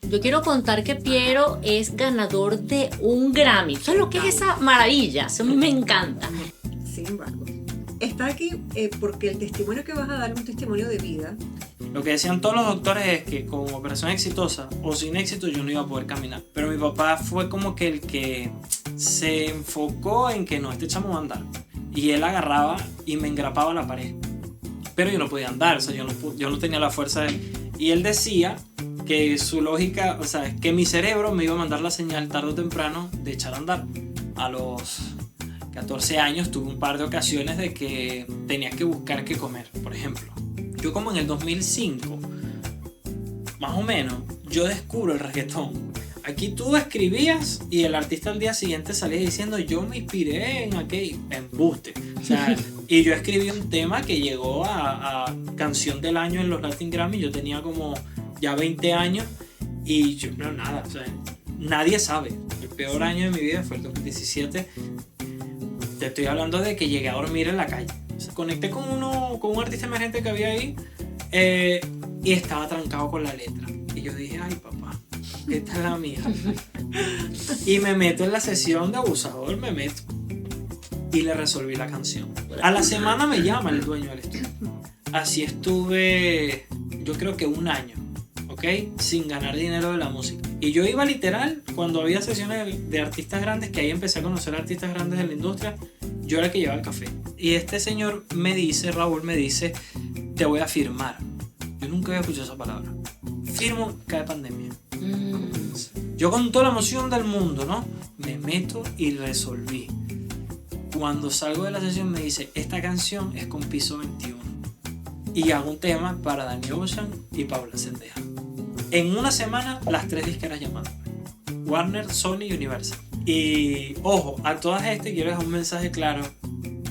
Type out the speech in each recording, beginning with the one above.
Yo quiero contar que Piero es ganador de un Grammy. ¿Sabes lo que es esa maravilla? Eso a mí me encanta. Sin embargo, está aquí porque el testimonio que vas a dar es un testimonio de vida. Lo que decían todos los doctores es que con operación exitosa o sin éxito yo no iba a poder caminar. Pero mi papá fue como que el que se enfocó en que no, este chamo va a andar. Y él agarraba y me engrapaba a la pared. Pero yo no podía andar, o sea, yo no tenía la fuerza de... Y él decía que su lógica, o sea, que mi cerebro me iba a mandar la señal tarde o temprano de echar a andar. A los 14 años tuve un par de ocasiones de que tenía que buscar qué comer, por ejemplo. Yo como en el 2005, más o menos, yo descubro el reggaetón. Aquí tú escribías y el artista al día siguiente salía diciendo yo me inspiré en aquel embuste. O sea, y yo escribí un tema que llegó a canción del año en los Latin Grammy. Yo tenía como ya 20 años y yo no nada. O sea, nadie sabe. El peor año de mi vida fue el 2017. Te estoy hablando de que llegué a dormir en la calle. O sea, conecté con un artista emergente que había ahí y estaba trancado con la letra. Y yo dije, ay papá, esta es la mía. Y me meto en la sesión de abusador, me meto. Y le resolví la canción. A la semana me llama el dueño del estudio. Así estuve, yo creo que un año, ¿ok? Sin ganar dinero de la música. Y yo iba literal, cuando había sesiones de artistas grandes, que ahí empecé a conocer artistas grandes de la industria, yo era el que llevaba el café. Y este señor me dice, Raúl me dice, te voy a firmar. Yo nunca había escuchado esa palabra. Firmo, cae pandemia. Yo con toda la emoción del mundo, ¿no? Me meto y resolví. Cuando salgo de la sesión me dice, esta canción es con Piso 21. Y hago un tema para Danny Ocean y Paula Sendeja. En una semana, las 3 disqueras llamándome. Warner, Sony y Universal. Y ojo, a todas estas quiero dejar un mensaje claro.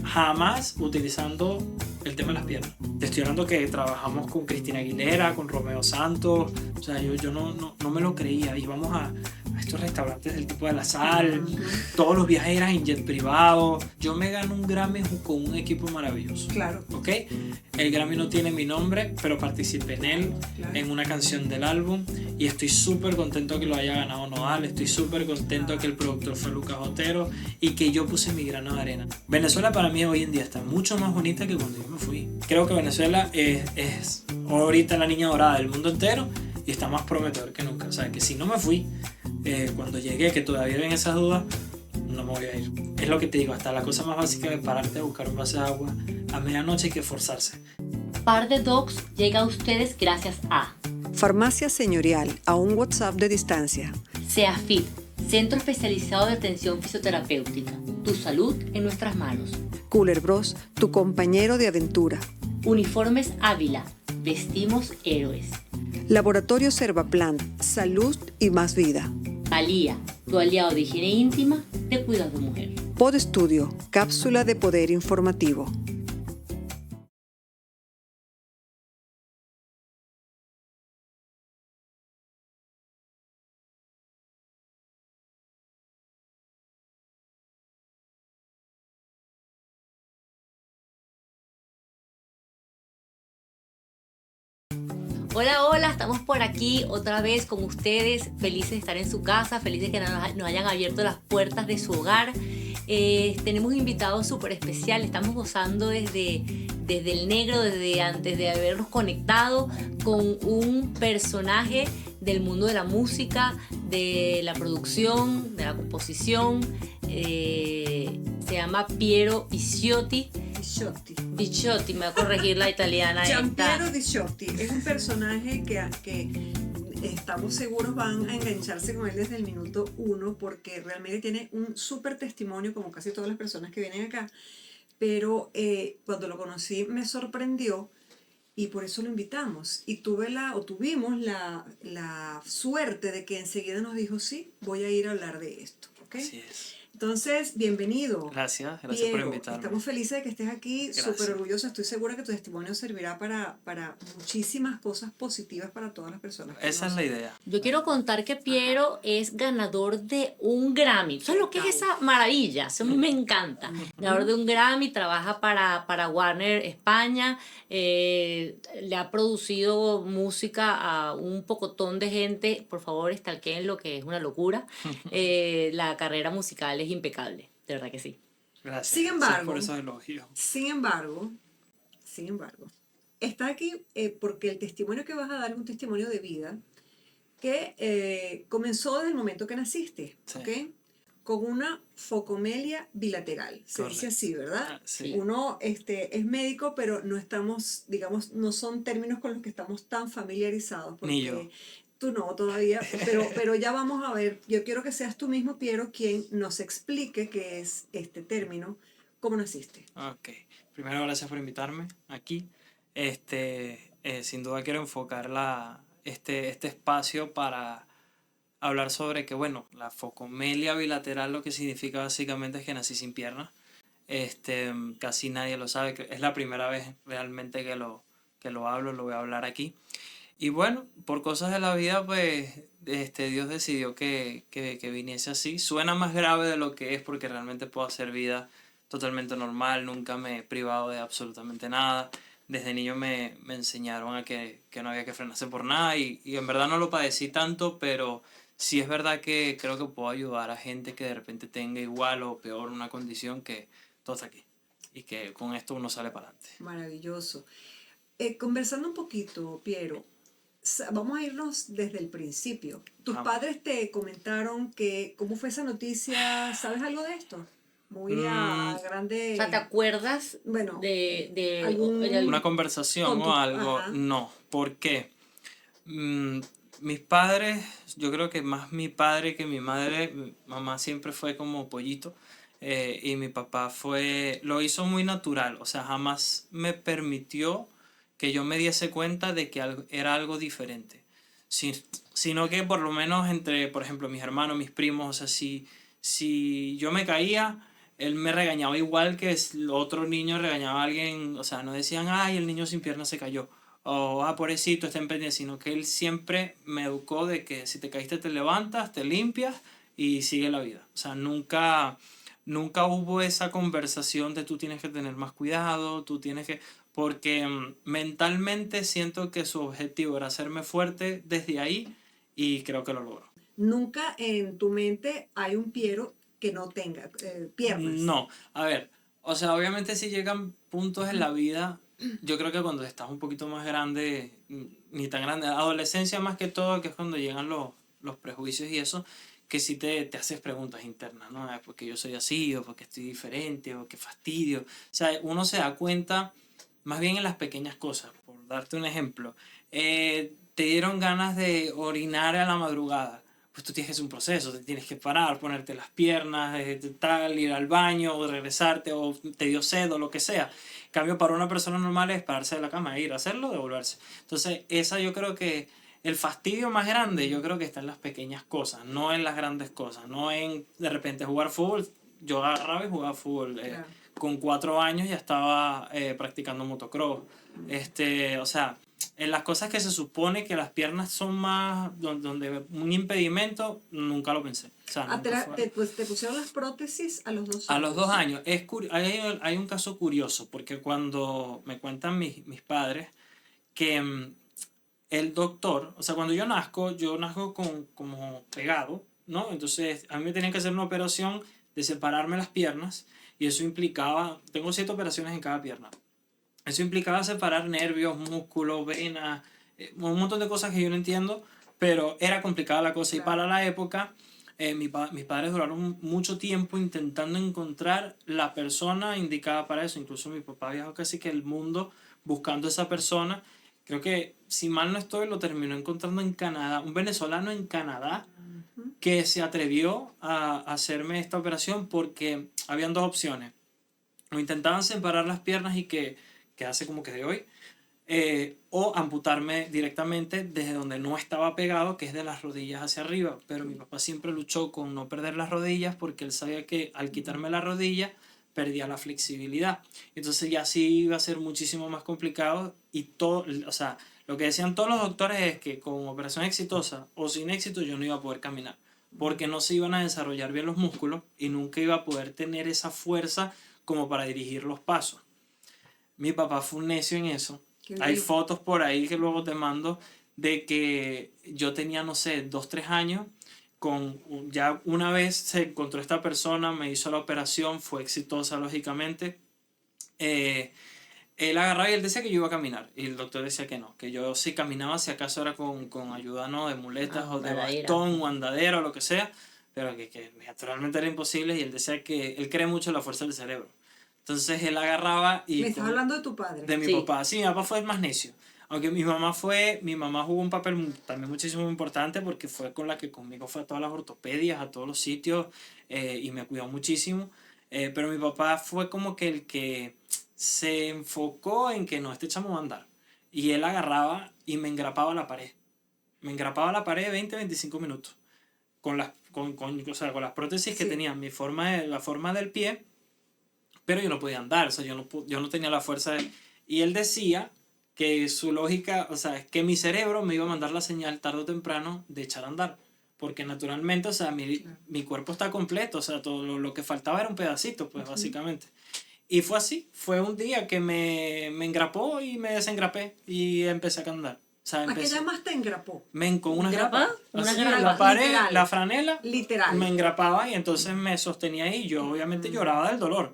Jamás utilizando el tema de las piernas. Te estoy hablando que trabajamos con Cristina Aguilera, con Romeo Santos. O sea, yo no me lo creía. Íbamos a estos restaurantes del tipo de La Sal. Todos los viajes eran en jet privado. Yo me gano un Grammy con un equipo maravilloso. Claro. ¿Ok? El Grammy no tiene mi nombre, pero participé en él, claro, en una canción del álbum. Y estoy súper contento que lo haya ganado Nodal. Estoy súper contento que el productor fue Lucas Otero y que yo puse mi grano de arena. Venezuela para mí hoy en día está mucho más bonita que cuando yo me fui. Creo que Venezuela es ahorita la niña dorada del mundo entero y está más prometedor que nunca. O sea, que si no me fui, cuando llegué, que todavía ven esas dudas, no me voy a ir. Es lo que te digo, hasta la cosa más básica de pararte a buscar un vaso de agua a medianoche hay que esforzarse. Par de Docs llega a ustedes gracias a Farmacia Señorial, a un WhatsApp de distancia. SEAFIT, Centro Especializado de Atención Fisioterapéutica. Tu salud en nuestras manos. Cooler Bros, tu compañero de aventura. Uniformes Ávila, vestimos héroes. Laboratorio Servaplan, salud y más vida. Alía, tu aliado de higiene íntima, de cuidado de mujer. Pod Studio, cápsula de poder informativo. Hola, hola, estamos por aquí otra vez con ustedes, felices de estar en su casa, felices de que nos hayan abierto las puertas de su hogar. Tenemos un invitado súper especial, estamos gozando desde el negro, desde antes de habernos conectado con un personaje del mundo de la música, de la producción, de la composición. Se llama Piero Bisciotti. Bisciotti, me va a corregir la italiana. Giampiero Bisciotti es un personaje que estamos seguros van a engancharse con él desde el minuto 1 porque realmente tiene un súper testimonio como casi todas las personas que vienen acá, pero cuando lo conocí me sorprendió y por eso lo invitamos y tuvimos la suerte de que enseguida nos dijo sí, voy a ir a hablar de esto. ¿Okay? Así es. Entonces, bienvenido. Gracias por Piero, invitarme. estamos felices de que estés aquí, Gracias. súper orgullosos. Estoy segura que tu testimonio servirá para muchísimas cosas positivas para todas las personas. que Esa es nos- la idea. Yo quiero contar que Piero es ganador de un Grammy. ¿Sabes lo que es esa maravilla? Eso a mí me encanta. Ganador de un Grammy, trabaja para Warner España, le ha producido música a un pocotón de gente. Por favor, stalkeen lo que es una locura. La carrera musical es impecable, de verdad que sí. Gracias. Sin embargo, por esos elogios. Sin embargo, está aquí porque el testimonio que vas a dar es un testimonio de vida que comenzó desde el momento que naciste, Sí. ¿ok? Con una focomelia bilateral, se Correcto. dice así, ¿verdad? Sí. Uno es médico, pero no estamos, digamos, no son términos con los que estamos tan familiarizados. Ni yo. Tú no todavía, pero ya vamos a ver. Yo quiero que seas tú mismo, Piero, quien nos explique qué es este término, cómo naciste. Ok. Primero, gracias por invitarme aquí. Sin duda quiero enfocar este espacio para hablar sobre que, bueno, la focomelia bilateral lo que significa básicamente es que nací sin piernas. Casi nadie lo sabe. Es la primera vez realmente que lo hablo, lo voy a hablar aquí. Y bueno, por cosas de la vida, pues Dios decidió que viniese así. Suena más grave de lo que es porque realmente puedo hacer vida totalmente normal, nunca me he privado de absolutamente nada. Desde niño me enseñaron a que no había que frenarse por nada y en verdad no lo padecí tanto, pero sí es verdad que creo que puedo ayudar a gente que de repente tenga igual o peor una condición que todo está aquí y que con esto uno sale para adelante. Maravilloso. Conversando un poquito, Piero, vamos a irnos desde el principio. ¿Tus Vamos. padres te comentaron cómo fue esa noticia? ¿Sabes algo de esto? Muy a grande... O sea, ¿te acuerdas Bueno, de algún- Una conversación Con tu- o algo, ajá. no. ¿Por qué? Mis padres, yo creo que más mi padre que mi madre, mi mamá siempre fue como pollito y mi papá lo hizo muy natural, o sea, jamás me permitió que yo me diese cuenta de que era algo diferente, sino que por lo menos entre, por ejemplo, mis hermanos, mis primos, o sea, si yo me caía, él me regañaba igual que el otro niño regañaba a alguien, o sea, no decían, ay, el niño sin piernas se cayó o pobrecito, estén pendientes, sino que él siempre me educó de que si te caíste te levantas, te limpias y sigue la vida. O sea, nunca hubo esa conversación de tú tienes que tener más cuidado, tú tienes que... Porque mentalmente siento que su objetivo era hacerme fuerte desde ahí y creo que lo logró. Nunca en tu mente hay un Piero que no tenga piernas. No, a ver, o sea, obviamente si llegan puntos en la vida, yo creo que cuando estás un poquito más grande, ni tan grande, adolescencia más que todo, que es cuando llegan los prejuicios y eso, que sí te haces preguntas internas, ¿no? ¿Por qué yo soy así? ¿O por qué estoy diferente? ¿O qué fastidio? O sea, uno se da cuenta más bien en las pequeñas cosas. Por darte un ejemplo, te dieron ganas de orinar a la madrugada. Pues tú tienes que hacer un proceso, te tienes que parar, ponerte las piernas, tal, ir al baño o regresarte o te dio sed o lo que sea. En cambio, para una persona normal es pararse de la cama, ir a hacerlo, devolverse. Entonces, esa yo creo que el fastidio más grande yo creo que está en las pequeñas cosas, no en las grandes cosas, no en de repente jugar fútbol. Yo agarraba y jugaba fútbol. Claro. Con 4 años ya estaba practicando motocross. O sea, en las cosas que se supone que las piernas son más, donde un impedimento, nunca lo pensé. O sea, nunca fue. Te pusieron las prótesis a los 2 años. A los 2 años. Hay un caso curioso, porque cuando me cuentan mis padres que el doctor, o sea, cuando yo nazco como pegado, ¿no? Entonces, a mí me tenían que hacer una operación de separarme las piernas y eso implicaba, tengo 7 operaciones en cada pierna. Eso implicaba separar nervios, músculos, venas, un montón de cosas que yo no entiendo, pero era complicada la cosa. Claro. Y para la época, mis padres duraron mucho tiempo intentando encontrar la persona indicada para eso. Incluso mi papá viajó casi que el mundo buscando esa persona. Creo que, si mal no estoy, lo terminó encontrando en Canadá, un venezolano en Canadá que se atrevió a hacerme esta operación porque habían 2 opciones. O intentaban separar las piernas y que hace como que de hoy, o amputarme directamente desde donde no estaba pegado, que es de las rodillas hacia arriba. Pero mi papá siempre luchó con no perder las rodillas porque él sabía que al quitarme la rodilla perdía la flexibilidad. Entonces ya sí iba a ser muchísimo más complicado y todo, o sea, lo que decían todos los doctores es que con operación exitosa o sin éxito yo no iba a poder caminar porque no se iban a desarrollar bien los músculos y nunca iba a poder tener esa fuerza como para dirigir los pasos. Mi papá fue un necio en eso. Hay fotos por ahí que luego te mando de que yo tenía, no sé, 2, 3 años, ya una vez se encontró esta persona, me hizo la operación, fue exitosa lógicamente. Él agarraba y él decía que yo iba a caminar y el doctor decía que no, que yo si caminaba si acaso era con ayuda no de muletas o de bastón o andadera o lo que sea, pero que naturalmente era imposible y él decía que él cree mucho en la fuerza del cerebro. Entonces él agarraba y... ¿Me estás hablando de tu padre? De mi papá. Sí, mi papá fue el más necio. Aunque mi mamá jugó un papel también muchísimo importante porque fue con la que conmigo fue a todas las ortopedias, a todos los sitios y me cuidó muchísimo. Pero mi papá fue como que el que se enfocó en que no, este chamo va a andar. Y él agarraba y me engrapaba la pared. Me engrapaba la pared 20-25 minutos. Con las prótesis que tenían la forma del pie, pero yo no podía andar, o sea, yo no tenía la fuerza y él decía que su lógica, o sea, es que mi cerebro me iba a mandar la señal tarde o temprano de echar a andar, porque naturalmente, o sea, mi cuerpo está completo, o sea, todo lo que faltaba era un pedacito, pues, básicamente. Y fue así, fue un día que me engrapó y me desengrapé y empecé a andar. O sea, ¿A qué llamas te engrapó? Con una grapa. Una grapa. La pared, literal. La franela, literal. Me engrapaba y entonces me sostenía ahí y yo obviamente lloraba del dolor.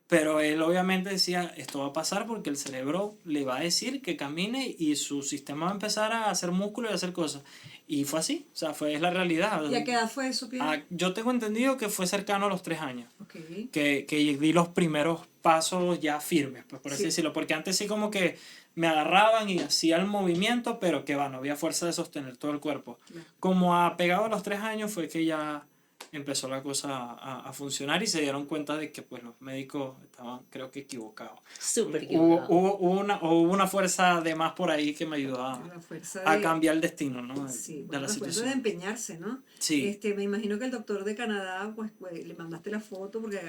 Pero él obviamente decía, esto va a pasar porque el cerebro le va a decir que camine y su sistema va a empezar a hacer músculo y a hacer cosas. Y fue así, o sea, es la realidad. ¿Y a qué edad fue eso, Pierre? Yo tengo entendido que fue cercano a los 3 años. Okay. Que di los primeros pasos ya firmes, pues por así decirlo. Porque antes sí como que me agarraban y hacía el movimiento, pero que no había fuerza de sostener todo el cuerpo. Claro. Como pegado a los 3 años fue que ya empezó la cosa a funcionar y se dieron cuenta de que pues los médicos estaban, creo que equivocados. Súper equivocados. Hubo una fuerza de más por ahí que me ayudó a cambiar el destino, ¿no? Sí, la fuerza de empeñarse, ¿no? Sí. Me imagino que el doctor de Canadá, pues le mandaste la foto porque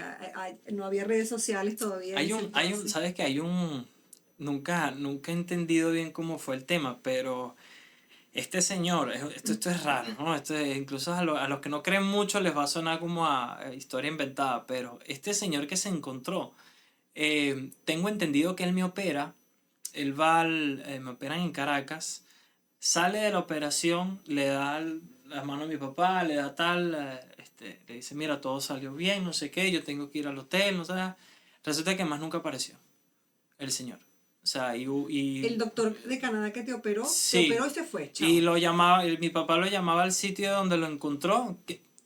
no había redes sociales todavía. ¿Sabes qué? Nunca he entendido bien cómo fue el tema, pero este señor, esto es raro, ¿no? Incluso a los que no creen mucho les va a sonar como a historia inventada, pero este señor que se encontró, tengo entendido que él me opera, me operan en Caracas, sale de la operación, le da la mano a mi papá, le da le dice, mira, todo salió bien, no sé qué, yo tengo que ir al hotel, no sé. Resulta que más nunca apareció el señor. O sea, el doctor de Canadá que te operó, sí, te operó y se fue. Chao. Y mi papá lo llamaba al sitio donde lo encontró.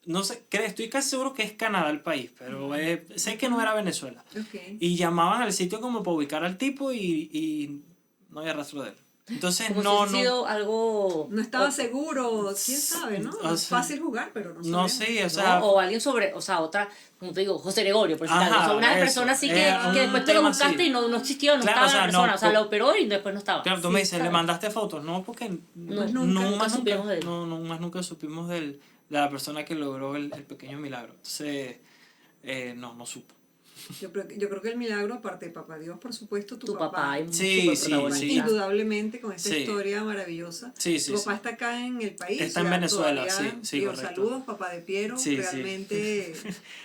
No sé, estoy casi seguro que es Canadá el país, pero sé que no era Venezuela. Okay. Y llamaban al sitio como para ubicar al tipo y no había rastro de él. Entonces como si sido algo... No estaba seguro, quién sabe, ¿no? Es fácil jugar, pero no sé. No sé, o sea... O alguien otra, como te digo, José Gregorio, por ejemplo. O sea, una persona así que después te lo buscaste así. Y no existió, no estaba la persona. O sea, lo operó y después no estaba. Claro, tú me dices, ¿le mandaste fotos? No, porque nunca supimos de él. Más nunca supimos de la persona que logró el pequeño milagro. Entonces, no supo. Yo creo que el milagro, aparte de Papá Dios, por supuesto, tu papá es sí, indudablemente con esta historia maravillosa. Tu papá está acá en el país. Está en Venezuela, sí, correcto. Saludos, papá de Piero, realmente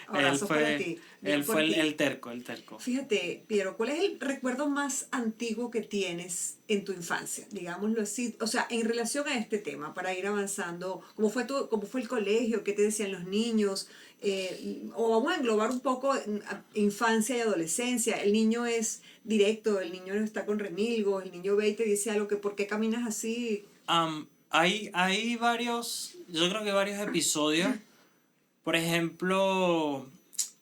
abrazos para ti. Él fue el terco. Fíjate, Piero, ¿cuál es el recuerdo más antiguo que tienes en tu infancia? Digámoslo así, o sea, en relación a este tema, para ir avanzando, ¿cómo fue el colegio? ¿Qué te decían los niños? O vamos a englobar un poco infancia y adolescencia. El niño es directo, el niño está con remilgos, el niño ve y te dice algo que ¿por qué caminas así? Hay varios episodios. Por ejemplo,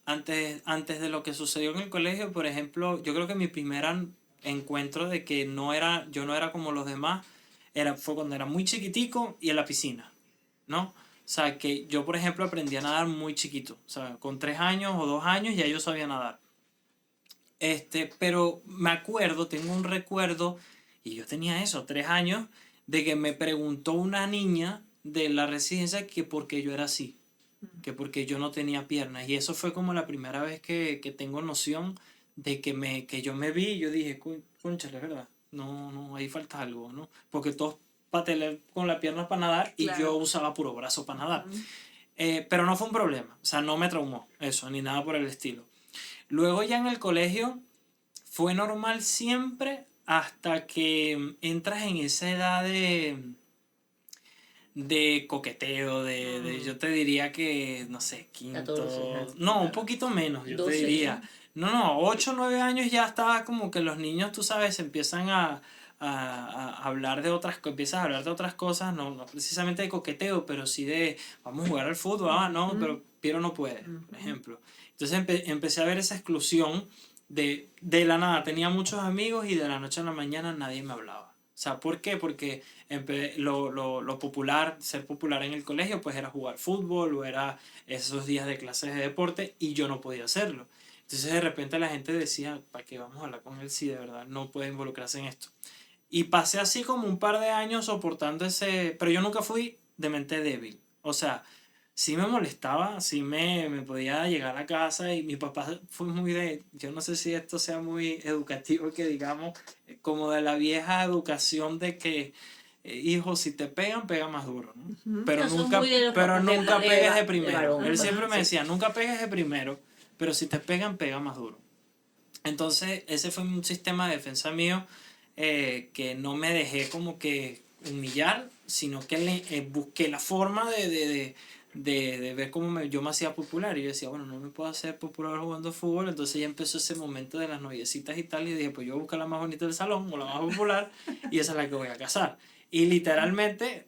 antes de lo que sucedió en el colegio, por ejemplo, yo creo que mi primer encuentro de que yo no era como los demás fue cuando era muy chiquitico y en la piscina, ¿no? O sea, que yo, por ejemplo, aprendí a nadar muy chiquito. O sea, con 3 años o 2 años ya yo sabía nadar. Pero me acuerdo, tengo un recuerdo, Y yo tenía eso, 3 años, de que me preguntó una niña de la residencia que por qué yo era así, que porque yo no tenía piernas. Y eso fue como la primera vez que tengo noción de que yo me vi y yo dije, cónchale, ¿verdad? No, ahí falta algo, ¿no? Porque todos patelé con las piernas para nadar y Claro. yo usaba puro brazo para nadar. Pero no fue un problema, o sea, no me traumó eso, ni nada por el estilo. Luego ya en el colegio fue normal siempre hasta que entras en esa edad de coqueteo, yo te diría que, no sé, 14, ajá. no, un poquito menos, yo 12, te diría. No, 8 o 9 años ya estaba como que los niños, tú sabes, empiezan a hablar de otras cosas, empiezas a hablar de otras cosas, no precisamente de coqueteo, pero sí de, vamos a jugar al fútbol, no, pero Piero no puede, por ejemplo. Entonces empecé a ver esa exclusión de la nada, tenía muchos amigos y de la noche a la mañana nadie me hablaba. O sea, ¿por qué? Porque lo popular, ser popular en el colegio, pues era jugar fútbol o era esos días de clases de deporte y yo no podía hacerlo. Entonces de repente la gente decía, ¿para qué vamos a hablar con él si de verdad no puede involucrarse en esto? Y pasé así como un par de años soportando ese... Pero yo nunca fui de mente débil. O sea, sí me molestaba, sí me podía llegar a casa y mi papá fue muy de... Yo no sé si esto sea muy educativo, que digamos, como de la vieja educación de que, hijo, si te pegan, pega más duro, ¿no? Pero No, son nunca, muy de los pero papás nunca de pegues de de primero. varón, Él pues, siempre me sí. decía, nunca pegues de primero, pero si te pegan, pega más duro. Entonces, ese fue un sistema de defensa mío, que no me dejé como que humillar, sino que busqué la forma de ver cómo yo me hacía popular. Y yo decía, bueno, no me puedo hacer popular jugando fútbol. Entonces ya empezó ese momento de las noviecitas y tal. Y dije, pues yo voy a buscar la más bonita del salón o la más popular y esa es la que voy a casar. Y literalmente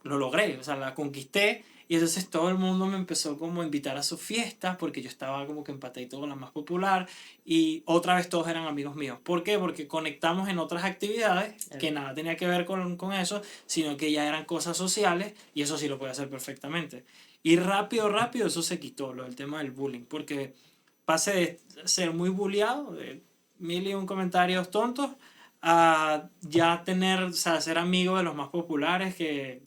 lo logré, o sea, la conquisté. Y entonces todo el mundo me empezó como a invitar a sus fiestas porque yo estaba como que empatadito con la más popular y otra vez todos eran amigos míos. ¿Por qué? Porque conectamos en otras actividades que nada tenía que ver con eso, sino que ya eran cosas sociales y eso sí lo podía hacer perfectamente. Y rápido eso se quitó, el tema del bullying, porque pasé de ser muy bulleado, de 1001 comentarios tontos, a ya tener, o sea, ser amigo de los más populares que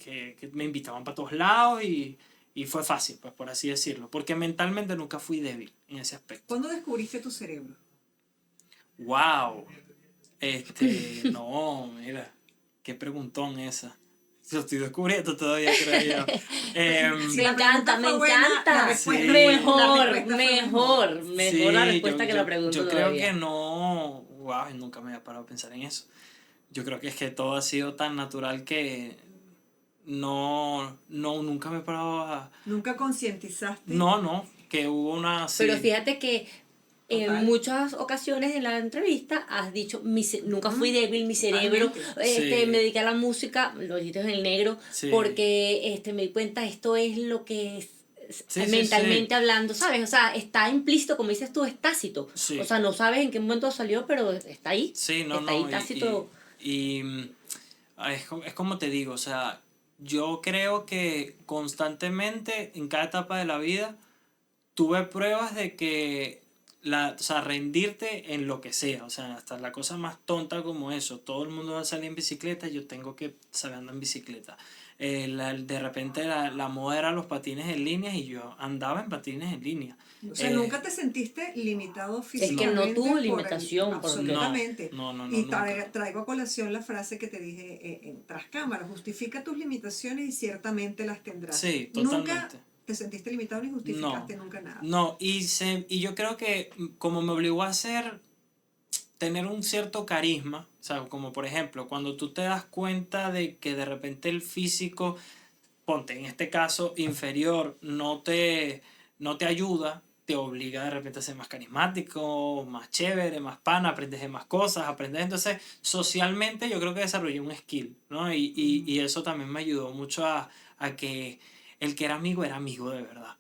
me invitaban para todos lados y fue fácil, pues por así decirlo, porque mentalmente nunca fui débil en ese aspecto. ¿Cuándo descubriste tu cerebro? ¡Wow! No, mira, qué preguntón esa. Lo estoy descubriendo todavía, creo yo. Sí, Me la encanta, pregunta me fue buena, la encanta. respuesta- Mejor, la respuesta fue mejor Sí, la respuesta que la pregunta yo creo todavía. que no, wow, nunca me había parado a pensar en eso. Yo creo que es que todo ha sido tan natural que nunca me he parado a... ¿Nunca concientizaste? No, que hubo una... sí. Pero fíjate que en Total. muchas ocasiones en la entrevista has dicho, nunca fui débil, mi cerebro, Totalmente. Sí. me dediqué a la música, lo dijiste en el negro, Sí. porque me di cuenta, esto es lo que es, Sí, mentalmente sí. hablando, ¿sabes? O sea, está implícito, como dices tú, es tácito. Sí. O sea, no sabes en qué momento salió, pero está ahí. Sí, no, está ahí no. tácito. Es como te digo, o sea, yo creo que constantemente en cada etapa de la vida tuve pruebas de que o sea, rendirte en lo que sea, o sea, hasta la cosa más tonta como eso, todo el mundo va a salir en bicicleta, yo tengo que saber andar en bicicleta. De repente la moda era los patines en línea y yo andaba en patines en línea. O sea, nunca te sentiste limitado físicamente. Es que no tuvo por limitación, porque- absolutamente. No, Y nunca. traigo a colación la frase que te dije tras cámara. Justifica tus limitaciones y ciertamente las tendrás. Sí, Nunca totalmente. te sentiste limitado ni justificaste nunca nada. No, y yo creo que como me obligó a tener un cierto carisma, o sea, como por ejemplo, cuando tú te das cuenta de que de repente el físico, ponte en este caso inferior, no te ayuda, te obliga de repente a ser más carismático, más chévere, más pana, aprendes de más cosas, entonces socialmente yo creo que desarrollé un skill, ¿no? Y eso también me ayudó mucho a que el que era amigo de verdad.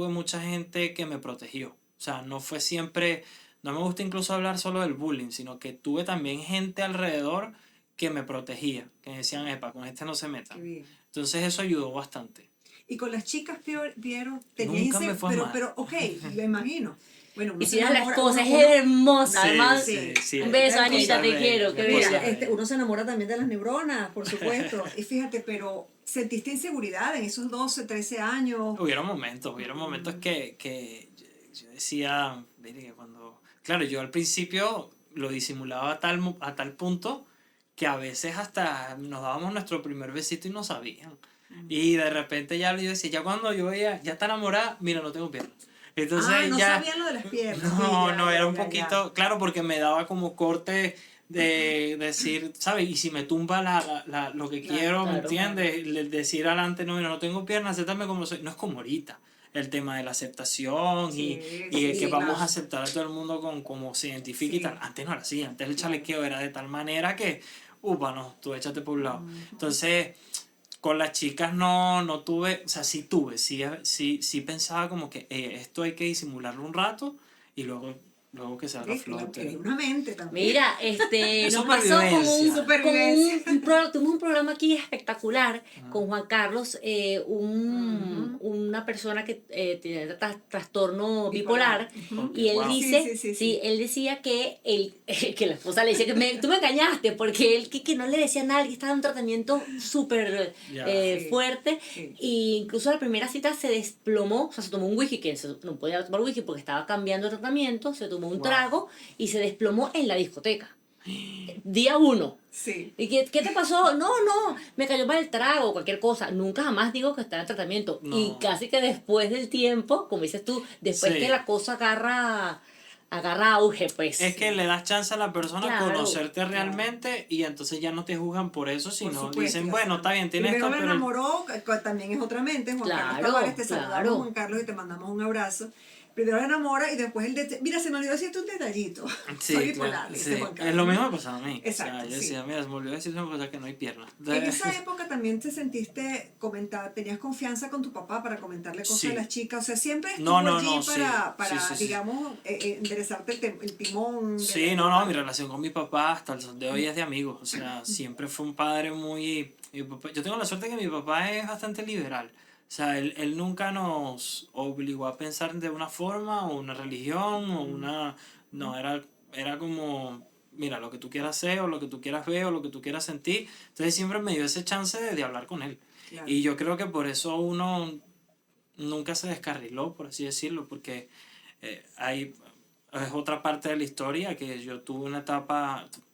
tuve mucha gente que me protegió. O sea, no fue siempre, no me gusta incluso hablar solo del bullying, sino que tuve también gente alrededor que me protegía, que me decían, epa, con este no se Qué metan. bien. Entonces eso ayudó bastante. Y con las chicas vieron, Nunca me fue mal. pero ok, lo imagino. Bueno, uno Y se si la enamora, esposa es uno- hermosa, Sí, además. sí. Un beso, La Anita, esposa te es quiero, bella, qué la Mira, esposa bella. es bella. uno se enamora también de las neuronas, por supuesto. Y fíjate, pero ¿sentiste inseguridad en esos 12, 13 años? Hubieron momentos que yo decía, "Mire, que cuando... Claro, yo al principio lo disimulaba a tal punto que a veces hasta nos dábamos nuestro primer besito y no sabían. Y de repente ya yo decía, ya cuando yo veía, ya está enamorada, mira, no tengo piernas. Entonces No ya... sabían lo de las piernas. No, Sí, ya, no, ya, era un ya, poquito, claro, porque me daba como corte de decir, ¿sabes? Y si me tumba lo que Claro, quiero, ¿me claro. entiendes? Decir adelante, no, mira, no tengo piernas, acéptame como soy. No es como ahorita. El tema de la aceptación Sí, y el sí, que vamos claro. a aceptar a todo el mundo con como se identifica y Sí. tal. Antes no era así, antes el Claro. chalequeo era de tal manera que, upa, no, tú échate por un lado. Entonces, con las chicas no tuve, o sea, sí pensaba como que esto hay que disimularlo un rato y luego que salga a Sí, flote. es una mente también. Mira, Es nos pasó supervivencia. Supervivencia. tuvimos un programa aquí espectacular con Juan Carlos, una persona que tiene trastorno bipolar, Ok, y él wow. dice, Sí. él decía que que la esposa le decía que tú me engañaste, porque él que no le decía nada, que estaba en un tratamiento súper Ya. Sí. fuerte, Sí. y incluso la primera cita se desplomó, o sea, se tomó un whisky, que no podía tomar whisky porque estaba cambiando de tratamiento, se tomó un Wow. trago y se desplomó en la discoteca. Día 1. Sí. ¿Y qué te pasó? No, me cayó mal el trago, cualquier cosa. Nunca jamás digo que está en tratamiento. No. Y casi que después del tiempo, como dices tú, después Sí. que la cosa agarra auge, pues. Es que le das chance a la persona a Claro, conocerte realmente y entonces ya no te juzgan por eso, Por sino supuesto, dicen, ya bueno, saben. está bien, tienes Primero esto, lo pero... enamoró, también es otra mente. Juan Carlos Claro, Tavares, te claro. saludamos, Juan Carlos, y te mandamos un abrazo. Primero lo enamora y después mira, se me olvidó decirte un detallito. Sí, Soy claro, bipolar, dice sí. Juan Carlos. Es lo mismo que pasaba a mí. Exacto, O sea, yo sí. decía, mira, se me olvidó decir una cosa que no hay piernas. En esa época también te sentiste tenías confianza con tu papá para comentarle cosas Sí. a las chicas, o sea, siempre estuvo No, allí sí. para Sí. digamos, enderezarte el timón. Sí, no, mi relación con mi papá hasta el sol de hoy es de amigos. O sea, siempre fue un padre muy... yo tengo la suerte que mi papá es bastante liberal. O sea, él nunca nos obligó a pensar de una forma o una religión o una... No, era como, mira, lo que tú quieras hacer o lo que tú quieras ver o lo que tú quieras sentir. Entonces siempre me dio ese chance de hablar con él. Claro. Y yo creo que por eso uno nunca se descarriló, por así decirlo, porque es otra parte de la historia que yo tuve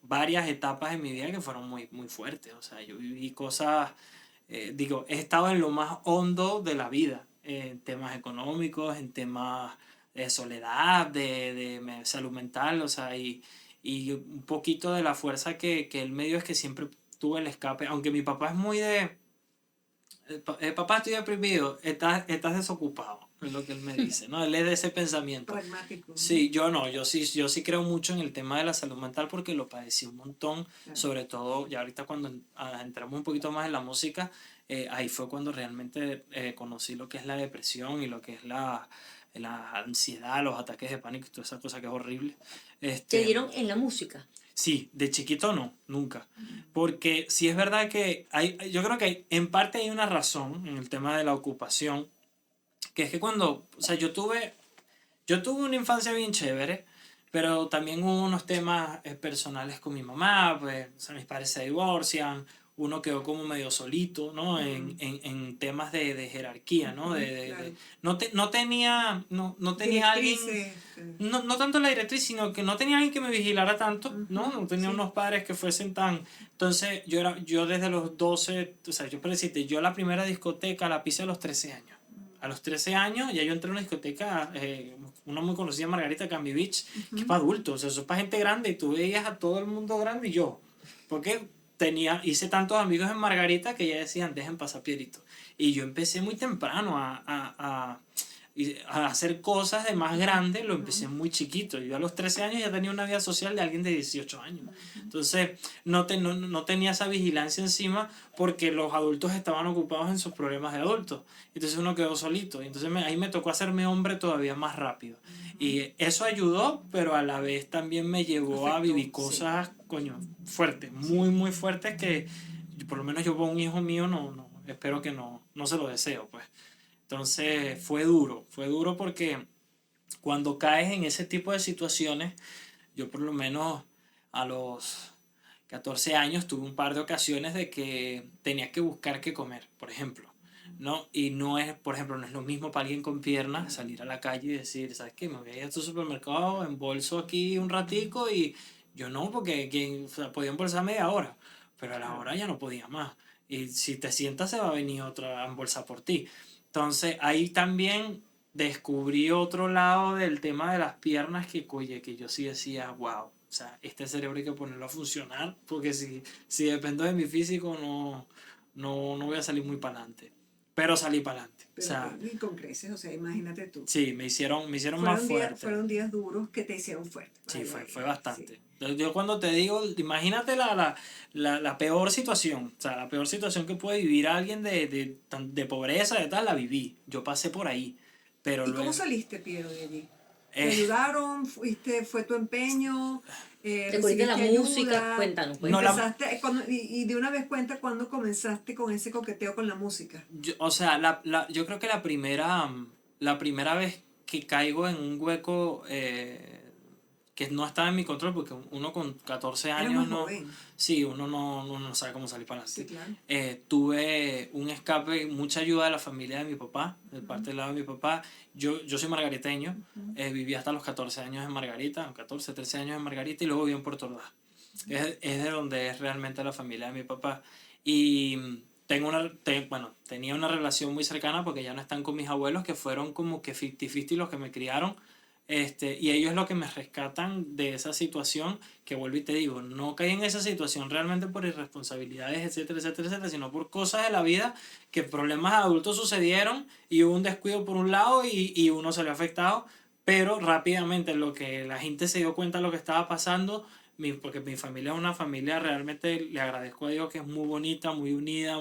varias etapas en mi vida que fueron muy, muy fuertes. O sea, yo viví cosas, he estado en lo más hondo de la vida, en temas económicos, en temas de soledad, de salud mental, o sea, y un poquito de la fuerza que él me dio es que siempre tuve el escape, aunque mi papá es muy de... papá, estoy deprimido, estás desocupado, es lo que él me dice, ¿no? Él es de ese pensamiento. Pragmático. Sí, yo sí creo mucho en el tema de la salud mental porque lo padecí un montón, Claro. sobre todo, ya ahorita cuando entramos un poquito más en la música, ahí fue cuando realmente conocí lo que es la depresión y lo que es la ansiedad, los ataques de pánico y toda esa cosa que es horrible. ¿Te dieron en la música? Sí, de chiquito no, nunca. Porque sí es verdad que yo creo que en parte hay una razón en el tema de la ocupación, que es que o sea, yo tuve una infancia bien chévere, pero también hubo unos temas personales con mi mamá, pues, o sea, mis padres se divorcian, uno quedó como medio solito, ¿no? En temas de jerarquía, ¿no? Claro. No tenía alguien... Directrices, No tanto la directriz, sino que no tenía alguien que me vigilara tanto, ¿no? No tenía sí. unos padres que fuesen tan... Entonces, yo desde los 12, o sea, yo para decirte, yo la primera discoteca la pisé a los 13 años. A los 13 años ya yo entré a una discoteca, una muy conocida, Margarita Canby Beach, que es para adultos, o sea, eso es para gente grande, y tú veías a todo el mundo grande y yo. Porque hice tantos amigos en Margarita que ya decían, dejen pasar Pierito. Y yo empecé muy temprano Y a hacer cosas de más grande lo empecé muy chiquito. Yo a los 13 años ya tenía una vida social de alguien de 18 años. Entonces no tenía esa vigilancia encima porque los adultos estaban ocupados en sus problemas de adultos. Entonces uno quedó solito. Entonces ahí me tocó hacerme hombre todavía más rápido. Y eso ayudó, pero a la vez también me llevó a vivir cosas, coño, fuertes, muy, muy fuertes que por lo menos yo con un hijo mío espero que no se lo deseo, pues. Entonces fue duro porque cuando caes en ese tipo de situaciones, yo por lo menos a los 14 años tuve un par de ocasiones de que tenía que buscar qué comer, por ejemplo, ¿no? Y no es, por ejemplo, no es lo mismo para alguien con piernas salir a la calle y decir, ¿sabes qué? Me voy a ir a tu supermercado, embolso aquí un ratico y yo no, porque o sea, podía embolsar media hora, pero a la hora ya no podía más. Y si te sientas se va a venir otra a embolsar por ti. Entonces ahí también descubrí otro lado del tema de las piernas que, oye, que yo sí decía, wow, o sea, este cerebro hay que ponerlo a funcionar porque si dependo de mi físico no voy a salir muy para adelante. Pero salí para adelante. O Pero, sea, y con creces, o sea, imagínate tú. sí, me hicieron más fuerte. Fueron días duros que te hicieron fuerte. Sí, Vaya, fue bastante. sí. Yo cuando te digo, imagínate la peor situación, o sea, la peor situación que puede vivir alguien de pobreza, de tal, la viví. Yo pasé por ahí. Pero ¿Y luego, cómo saliste, Piero, de allí? ¿Te eh, ayudaron? ¿Fue tu empeño? ¿Te cogiste la ¿Recibiste música? ayuda? Cuéntanos, No, cuéntanos. Y de una vez cuenta cuándo comenzaste con ese coqueteo con la música. o sea, yo creo que la primera vez que caigo en un hueco que no estaba en mi control, porque uno con 14 Era años muy no, joven. sí, uno no sabe cómo salir para Sí, adelante. claro. Tuve un escape, mucha ayuda de la familia de mi papá, de parte del lado de mi papá. Yo soy margariteño, viví hasta los 14 años en Margarita, 14, 13 años en Margarita y luego viví en Puerto Ordaz. Es de donde es realmente la familia de mi papá. Y tenía una relación muy cercana porque ya no están con mis abuelos, que fueron como que 50-50 los que me criaron. Y ellos es lo que me rescatan de esa situación, que vuelvo y te digo, no caí en esa situación realmente por irresponsabilidades, etcétera, etcétera, etcétera, sino por cosas de la vida, que problemas adultos sucedieron y hubo un descuido por un lado y uno salió afectado, pero rápidamente en lo que la gente se dio cuenta de lo que estaba pasando, porque mi familia es una familia, realmente le agradezco a Dios que es muy bonita, muy unida,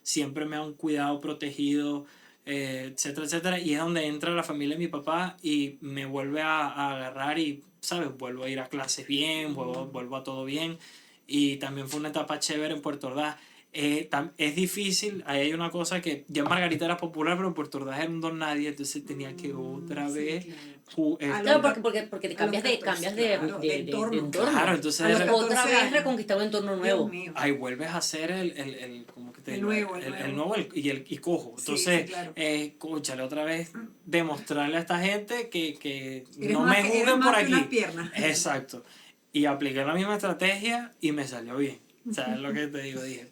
siempre me han cuidado, protegido, etcétera, etcétera, y es donde entra la familia de mi papá y me vuelve a agarrar y, ¿sabes? Vuelvo a ir a clases bien, vuelvo a todo bien, y también fue una etapa chévere en Puerto Ordaz. Es difícil, ahí hay una cosa que ya Margarita era popular, pero Puerto Ordaz era un don nadie, entonces tenía que otra vez... Sí, Claro, porque te cambias claro, de de entorno. Claro, entonces A los 14 otra vez años. reconquistar un entorno nuevo. Dios mío. ahí vuelves a hacer como que te El digo, nuevo, el nuevo y cojo. Sí, Entonces, sí, claro. cónchale, otra vez demostrarle a esta gente que Eres no más me que- juzguen eres más por que aquí. unas piernas. Exacto. Y apliqué la misma estrategia y me salió bien. O sea, es lo que te digo, dije,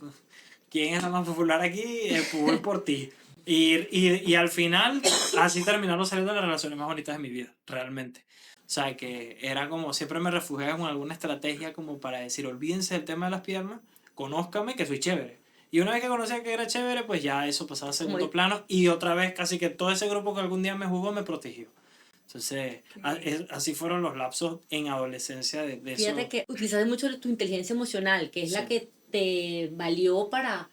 ¿quién es la más popular aquí? Voy por ti. Y al final, así terminaron saliendo las relaciones más bonitas de mi vida, realmente. O sea, que era como, siempre me refugiaba con alguna estrategia como para decir, olvídense del tema de las piernas, conózcame que soy chévere. Y una vez que conocía que era chévere, pues ya eso pasaba a segundo plano y otra vez casi que todo ese grupo que algún día me jugó me protegió. Entonces, así fueron los lapsos en adolescencia de eso. Fíjate que utilizaste mucho tu inteligencia emocional, que es la Sí. que te valió para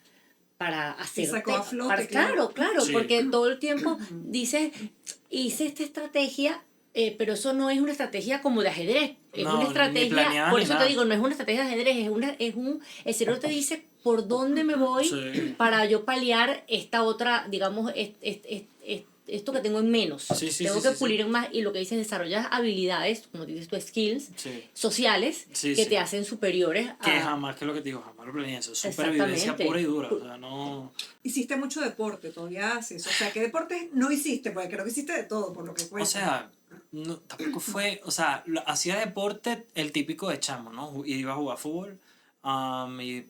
Te hacerte... sacó a flote, claro, Sí. porque todo el tiempo dices, hice esta estrategia, pero eso no es una estrategia como de ajedrez, es No, una ni estrategia, planeada por ni eso nada. te digo, no es una estrategia de ajedrez, el cerebro te dice por dónde me voy Sí. para yo paliar esta otra, digamos, esto que tengo en menos. Sí, Tengo sí, que sí, pulir más, y lo que dices, desarrollas habilidades, como dices tú, skills Sí. sociales Sí, que sí. te hacen superiores Que a... jamás, que es lo que te digo, jamás lo planeé eso. Supervivencia Exactamente. pura y dura. O sea, no. Hiciste mucho deporte, todavía haces. O sea, ¿qué deporte no hiciste? Porque creo que hiciste de todo, por lo que O cuentas. sea, no, tampoco fue. O sea, hacía deporte el típico de chamo, ¿no? Iba a jugar fútbol. Y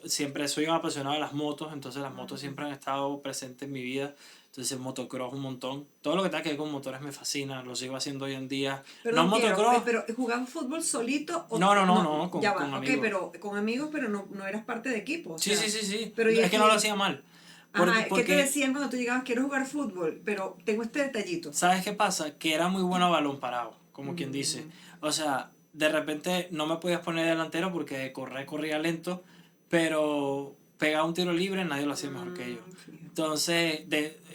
siempre soy un apasionado de las motos, entonces las motos siempre han estado presentes en mi vida. Entonces, motocross un montón. Todo lo que tenga que ver con motores me fascina, lo sigo haciendo hoy en día. Perdón, No Piero, motocross. pero ¿jugabas fútbol solito? O No, con ya va, amigos. ok, pero con amigos, pero no eras parte de equipos. Sí, sí, sí, sí. Pero Es que no lo hacía mal. Ajá, ¿qué te Porque, decían cuando tú llegabas? Quiero jugar fútbol, pero tengo este detallito. ¿sabes qué pasa? Que era muy bueno a balón parado, como quien dice. Mm, O sea, de repente no me podías poner delantero porque corría lento, pero pegaba un tiro libre, nadie lo hacía mejor que yo. fíjate. Entonces,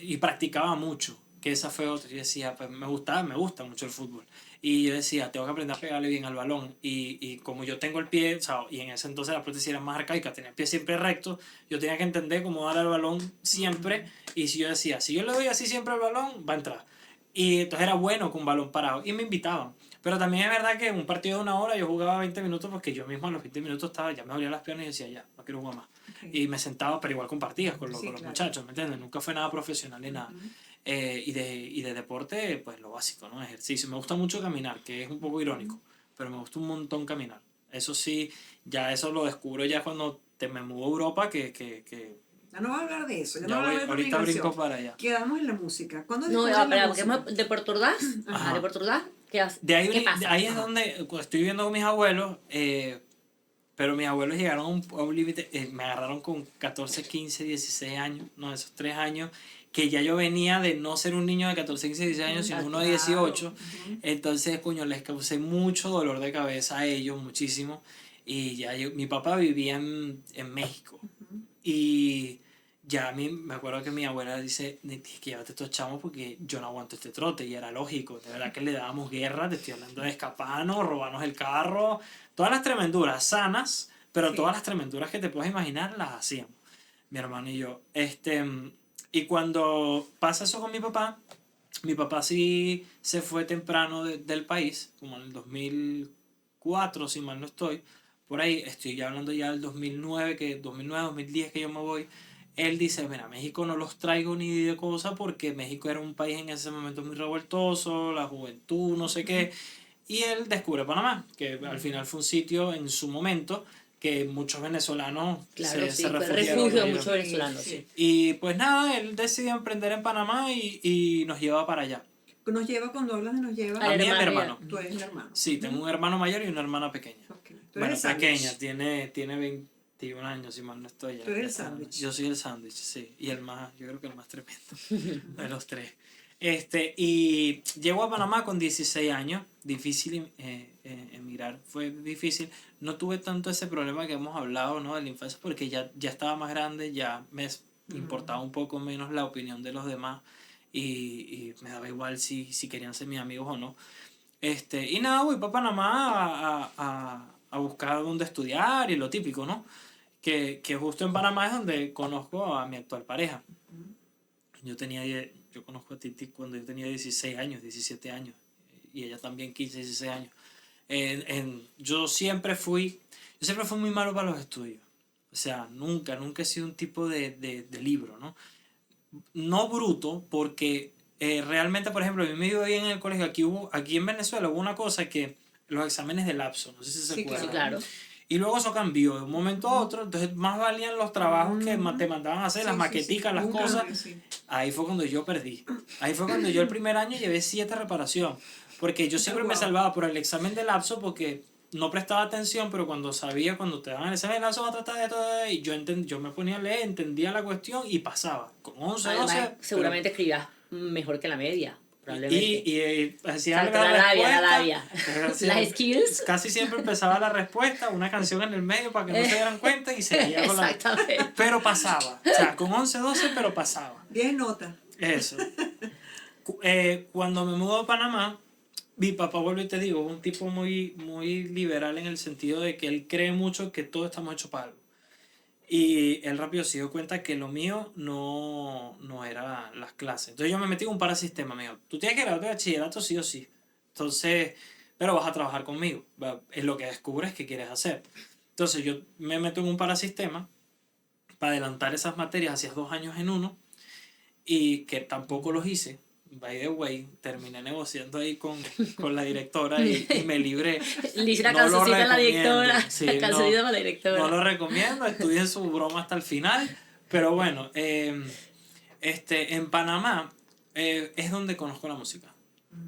y practicaba mucho, que esa fue otra. Yo decía, pues me gusta mucho el fútbol. Y yo decía, tengo que aprender a pegarle bien al balón. Y como yo tengo el pie, o sea, y en ese entonces las prótesis eran más arcaicas, tenía el pie siempre recto, yo tenía que entender cómo darle al balón siempre. Y si yo decía, si yo le doy así siempre al balón, va a entrar. Y entonces era bueno con un balón parado. Y me invitaban. Pero también es verdad que en un partido de 1 hora yo jugaba 20 minutos porque yo mismo a los 20 minutos estaba, ya me dolía las piernas y decía, ya, no quiero jugar más. Ok. Y me sentaba, pero igual compartías con Sí, con los claro. muchachos, ¿me entiendes? Nunca fue nada profesional ni nada. Ujú. Y de deporte, pues lo básico, ¿no? Ejercicio. Me gusta mucho caminar, que es un poco irónico, pero me gusta un montón caminar. Eso sí, ya eso lo descubro ya cuando me mudo a Europa, que Ya no va a hablar de eso, ya no ya va a voy, hablar de ahorita migración. brinco para allá. Quedamos en la música. ¿Cuándo No, descubres la porque música? de Puerto Ordaz. Ajá. De Puerto Ordaz. ¿Qué De pasa? ahí es Ajá. donde cuando estoy viviendo con mis abuelos, pero mis abuelos llegaron a un límite, me agarraron con 14, 15, 16 años, no, esos 3 años, que ya yo venía de no ser un niño de 14, 15, 16 años, sino uno de 18. Ujú. Entonces, coño, les causé mucho dolor de cabeza a ellos, muchísimo. Y ya mi papá vivía en México. Y ya me acuerdo que mi abuela dice, tienes que llévate estos chamos porque yo no aguanto este trote. Y era lógico, de verdad que le dábamos guerra, te estoy hablando de escaparnos, robarnos el carro, todas las tremenduras sanas, pero Sí. todas las tremenduras que te puedes imaginar las hacíamos, mi hermano y yo. Y cuando pasa eso con mi papá sí se fue temprano del país, como en el 2004, si mal no estoy. Por ahí estoy ya hablando ya del 2009, 2010 que yo me voy. Él dice, mira, México no los traigo ni de cosa porque México era un país en ese momento muy revoltoso, la juventud, no sé qué. Y él descubre Panamá, que al final fue un sitio en su momento que muchos venezolanos Claro, sí, se fue refugiaron refugio de ahí. muchos venezolanos, Sí. sí. Y pues nada, él decide emprender en Panamá y nos lleva para allá. Nos lleva, cuando hablas de nos lleva, A mí y a mi hermano, hermano. tú eres el hermano. Sí, tengo un hermano mayor y una hermana pequeña. Ok. Tú Bueno, eres el pequeña, sándwich. tiene 21 años, si mal no estoy. Tú eres el está grande. sándwich. Yo soy el sándwich, sí. Y el más, yo creo que el más tremendo de los tres. Y llego a Panamá con 16 años. Difícil emigrar, fue difícil. No tuve tanto ese problema que hemos hablado, ¿no? De la infancia, porque ya estaba más grande, ya me importaba un poco menos la opinión de los demás. Y me daba igual si querían ser mis amigos o no. Y nada, voy para Panamá a buscar dónde estudiar y lo típico, ¿no? Que justo en Panamá es donde conozco a mi actual pareja. Yo conozco a Titi cuando yo tenía 16 años, 17 años, y ella también 15, 16 años. Yo siempre fui muy malo para los estudios. O sea, nunca he sido un tipo de libro, ¿no? No bruto, porque realmente, por ejemplo, a mí me iba bien en el colegio. Aquí en Venezuela hubo una cosa que los exámenes de lapso, no sé si se Sí, acuerdan. Sí, claro. Y luego eso cambió de un momento a otro, entonces más valían los trabajos que te mandaban a hacer, las maqueticas, las Un cosas. cambio, sí. Ahí fue cuando yo perdí. Ahí fue cuando yo el primer año llevé 7 reparación. Porque yo siempre me Wow. salvaba por el examen de lapso porque no prestaba atención, pero cuando te daban el examen de lapso va a tratar de todo, y yo me ponía a leer, entendía la cuestión y pasaba. Con 11, Además, 12. seguramente escribías mejor que la media, probablemente. Y hacía Salta la labia. respuesta. Las skills. Casi siempre empezaba la respuesta, una canción en el medio para que no se dieran cuenta y seguía con la... Exactamente. Pero pasaba. O sea, con 11, 12, pero pasaba. 10 notas. Eso. Cuando me mudo a Panamá, mi papá, vuelvo y te digo, es un tipo muy, muy liberal en el sentido de que él cree mucho que todos estamos hechos para algo. Y él rápido se dio cuenta que lo mío no era las clases. Entonces yo me metí en un parasistema. Me dijo, tú tienes que graduarte de bachillerato sí o sí. Entonces, pero vas a trabajar conmigo. Es lo que descubres que quieres hacer. Entonces yo me meto en un parasistema para adelantar esas materias, hacías 2 años en uno, y que tampoco los hice. By the way, terminé negociando ahí con la directora y me libré. Le hice una No lo cancioncita a la recomiendo. directora. Sí, La cancioncita a la directora. No lo recomiendo, estudien su broma hasta el final. Pero bueno, en Panamá es donde conozco la música.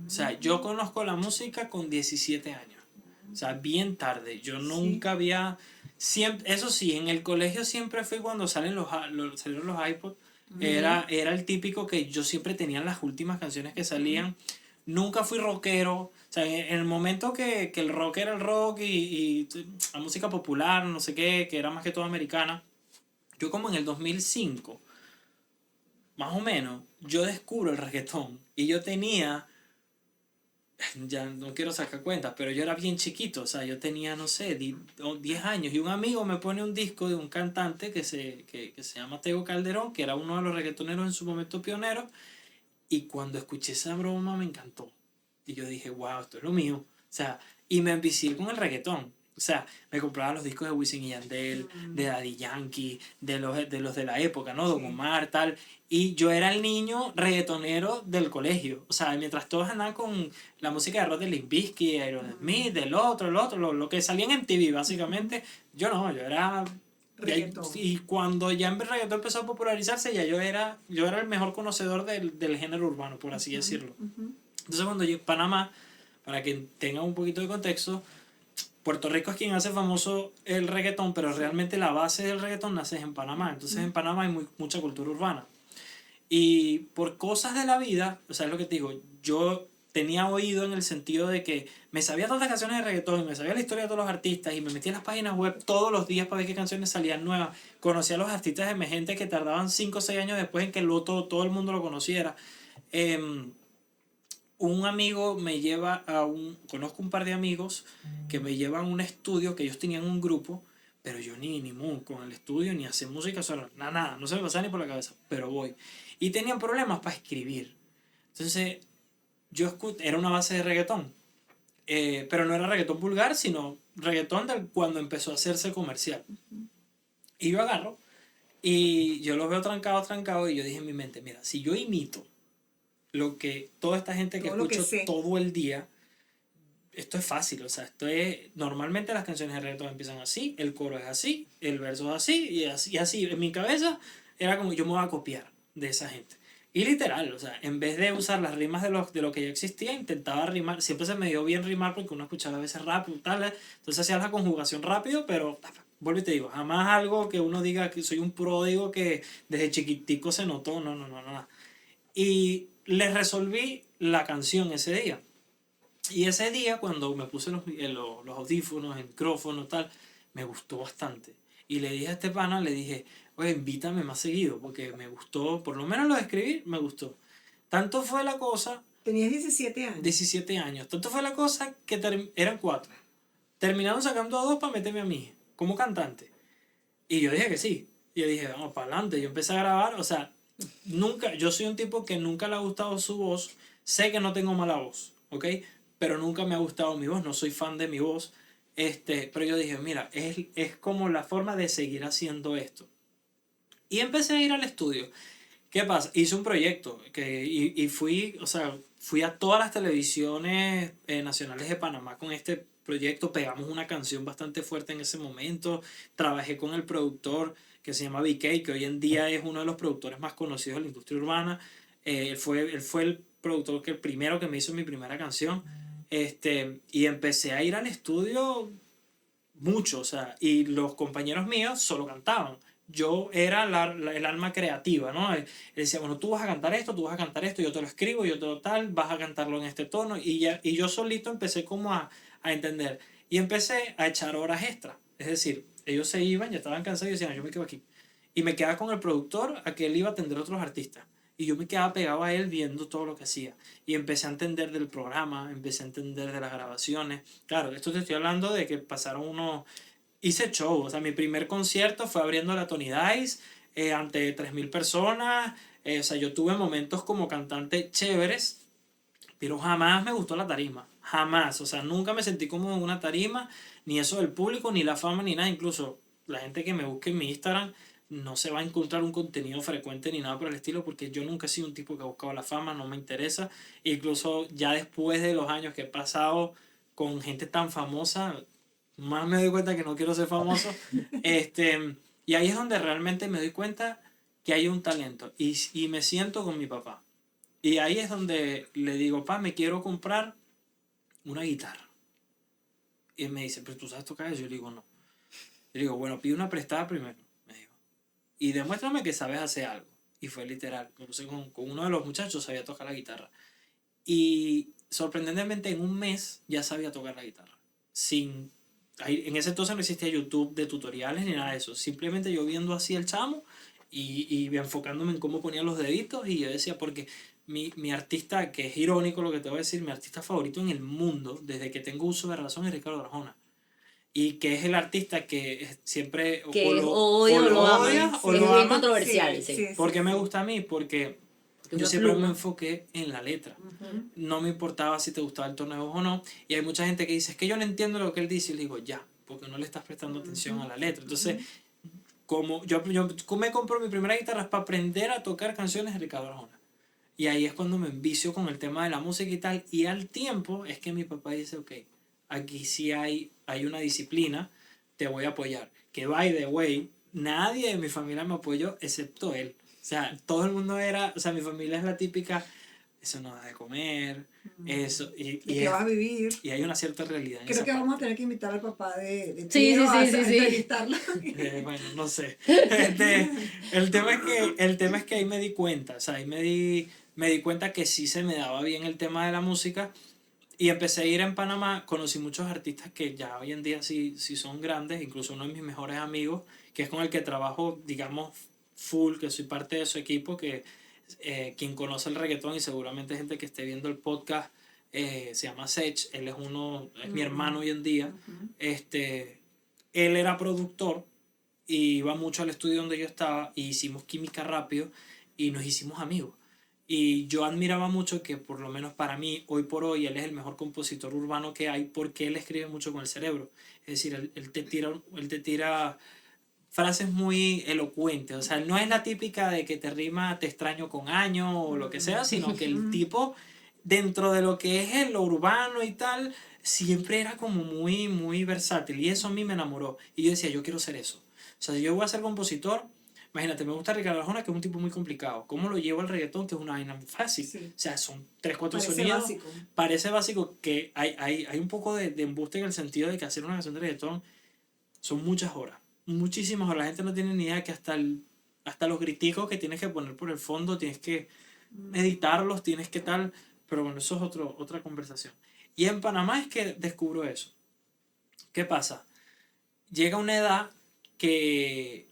O sea, yo conozco la música con 17 años. O sea, bien tarde. Yo nunca había... Siempre, eso sí, en el colegio siempre fui cuando salieron los iPods. Era el típico que yo siempre tenía en las últimas canciones que salían. Nunca fui rockero. O sea, en el momento que el rock era el rock y la música popular, no sé qué, que era más que todo americana, yo como en el 2005, más o menos, yo descubro el reggaetón. Y yo tenía, ya no quiero sacar cuentas, pero yo era bien chiquito. O sea, yo tenía, no sé, 10 años. Y un amigo me pone un disco de un cantante que se llama Tego Calderón, que era uno de los reggaetoneros en su momento pioneros. Y cuando escuché esa broma me encantó. Y yo dije, wow, esto es lo mío. O sea, y me envicié con el reggaetón. O sea, me compraba los discos de Wisin y Yandel, de Daddy Yankee, de los de la época, ¿no? Don Omar, tal. Y yo era el niño reggaetonero del colegio. O sea, mientras todos andaban con la música de rock de Limp Bizkit, Aerosmith, del otro, el otro, lo que salía en MTV, básicamente. Yo no, yo era Reggaetón. y cuando ya el reggaetón empezó a popularizarse, ya yo era el mejor conocedor del género urbano, por así decirlo. Entonces cuando llegué a Panamá, para que tengan un poquito de contexto, Puerto Rico es quien hace famoso el reggaetón, pero realmente la base del reggaetón nace en Panamá. Entonces en Panamá hay mucha cultura urbana. Y por cosas de la vida, o sea, es lo que te digo, yo tenía oído en el sentido de que me sabía todas las canciones de reggaetón, y me sabía la historia de todos los artistas, y me metía en las páginas web todos los días para ver qué canciones salían nuevas. Conocía a los artistas emergentes que tardaban 5 o 6 años después en que todo el mundo lo conociera. Un amigo me lleva conozco un par de amigos que me llevan a un estudio, que ellos tenían un grupo, pero yo ni con el estudio, ni hacer música sola, nada, no se me pasaba ni por la cabeza, pero voy. Y tenían problemas para escribir. Entonces, era una base de reggaetón, pero no era reggaetón vulgar, sino reggaetón cuando empezó a hacerse comercial. Y yo agarro, y yo los veo trancados, y yo dije en mi mente, mira, si yo imito lo que toda esta gente que Todo lo que escucho sé. todo el día, esto es fácil. O sea, normalmente las canciones de reggaetón empiezan así, el coro es así, el verso es así, y así. En mi cabeza era como yo me voy a copiar de esa gente. Y literal, o sea, en vez de usar las rimas de lo que ya existía, intentaba rimar. Siempre se me dio bien rimar porque uno escuchaba a veces rap y tal. Entonces hacía la conjugación rápido, pero vuelvo y te digo, jamás algo que uno diga que soy un pródigo que desde chiquitico se notó. No, no, no, no. Y les resolví la canción ese día. Y ese día, cuando me puse los audífonos, el micrófono, tal, me gustó bastante. Y le dije a este pana, le dije, oye, invítame más seguido, porque me gustó, por lo menos lo de escribir, me gustó. Tanto fue la cosa, Tenías 17 años. 17 años, tanto fue la cosa que eran 4. Terminaron sacando a 2 para meterme a mí, como cantante. Y yo dije que sí. Y yo dije, vamos para adelante. Yo empecé a grabar, o sea, yo soy un tipo que nunca le ha gustado su voz. Sé que no tengo mala voz, ¿ok? Pero nunca me ha gustado mi voz, no soy fan de mi voz. Pero yo dije, mira, es como la forma de seguir haciendo esto. Y empecé a ir al estudio. ¿Qué pasa? Hice un proyecto y fui, o sea, fui a todas las televisiones nacionales de Panamá con este proyecto. Pegamos una canción bastante fuerte en ese momento. Trabajé con el productor que se llama BK, que hoy en día es uno de los productores más conocidos de la industria urbana. Él fue el productor el primero que me hizo mi primera canción. Y empecé a ir al estudio mucho, o sea, y los compañeros míos solo cantaban. Yo era el alma creativa, ¿no? Él decía, bueno, tú vas a cantar esto, tú vas a cantar esto, yo te lo escribo, yo te lo tal, vas a cantarlo en este tono, y yo solito empecé como a entender. Y empecé a echar horas extra. Es decir, ellos se iban, ya estaban cansados y decían, yo me quedo aquí. Y me quedaba con el productor a que él iba a atender a otros artistas. Y yo me quedaba pegado a él viendo todo lo que hacía. Y empecé a entender del programa, empecé a entender de las grabaciones. Claro, esto te estoy hablando de que pasaron unos... Hice show, o sea, mi primer concierto fue abriendo la Tony Dice ante 3.000 personas. O sea, yo tuve momentos como cantante chéveres, pero jamás me gustó la tarima. Jamás, o sea, nunca me sentí como en una tarima, ni eso del público, ni la fama, ni nada. Incluso la gente que me busque en mi Instagram no se va a encontrar un contenido frecuente ni nada por el estilo, porque yo nunca he sido un tipo que ha buscado la fama, no me interesa. Incluso ya después de los años que he pasado con gente tan famosa, más me doy cuenta que no quiero ser famoso. Y ahí es donde realmente me doy cuenta que hay un talento, y me siento con mi papá. Y ahí es donde le digo, pa, me quiero comprar una guitarra. Y él me dice, pero tú sabes tocar eso. Yo le digo, no. Yo le digo, bueno, pide una prestada primero, me dijo. Y demuéstrame que sabes hacer algo. Y fue literal. Me puse con uno de los muchachos, sabía tocar la guitarra. Y sorprendentemente en un mes ya sabía tocar la guitarra. En ese entonces no existía YouTube de tutoriales ni nada de eso. Simplemente yo viendo así el chamo y enfocándome en cómo ponía los deditos. Y yo decía, porque mi artista, que es irónico lo que te voy a decir, mi artista favorito en el mundo, desde que tengo uso de razón, es Ricardo Arjona. Y que es el artista que siempre Que o lo lo aman. o Es lo bien ama. controversial, sí. ¿Por qué me gusta a mí? Porque yo Una siempre pluma. me enfoqué en la letra. Ujú. No me importaba si te gustaba el tono de voz o no. Y hay mucha gente que dice, es que yo no entiendo lo que él dice. Y le digo, ya, porque no le estás prestando atención a la letra. Entonces, como yo me compro mi primera guitarra para aprender a tocar canciones de Ricardo Arjona. Y ahí es cuando me envicio con el tema de la música y tal. Y al tiempo es que mi papá dice, ok, aquí sí hay una disciplina, te voy a apoyar. Que by the way, nadie de mi familia me apoyó excepto él. O sea, todo el mundo o sea, mi familia es la típica, eso no da de comer, eso, ¿Y qué vas a vivir? y hay una cierta realidad en Creo esa que parte. vamos a tener que invitar al papá de Sí, Tiro a sí. entrevistarlo. Bueno, no sé. El tema es que ahí me di cuenta, o sea, ahí me di cuenta que sí se me daba bien el tema de la música y empecé a ir en Panamá, conocí muchos artistas que ya hoy en día sí son grandes, incluso uno de mis mejores amigos, que es con el que trabajo, digamos, full, que soy parte de su equipo, que quien conoce el reggaetón y seguramente gente que esté viendo el podcast, se llama Sech, él es mi hermano hoy en día. Él era productor y iba mucho al estudio donde yo estaba y hicimos química rápido y nos hicimos amigos. Y yo admiraba mucho que, por lo menos para mí, hoy por hoy, él es el mejor compositor urbano que hay porque él escribe mucho con el cerebro. Es decir, él te tira frases muy elocuentes. O sea, él no es la típica de que te rima te extraño con año o lo que sea, sino que el tipo, dentro de lo que es lo urbano y tal, siempre era como muy, muy versátil. Y eso a mí me enamoró. Y yo decía, yo quiero ser eso. O sea, si yo voy a ser compositor, imagínate, me gusta Ricardo Arjona, que es un tipo muy complicado. ¿Cómo lo llevo al reggaetón? Que es una vaina muy fácil. Sí. O sea, son 3, 4 Parece sonidos. básico. Parece básico que hay un poco de embuste en el sentido de que hacer una canción de reggaetón son muchas horas. Muchísimas horas. La gente no tiene ni idea que hasta los griticos que tienes que poner por el fondo, tienes que editarlos, tienes que tal. Pero bueno, eso es otra conversación. Y en Panamá es que descubro eso. ¿Qué pasa? Llega una edad que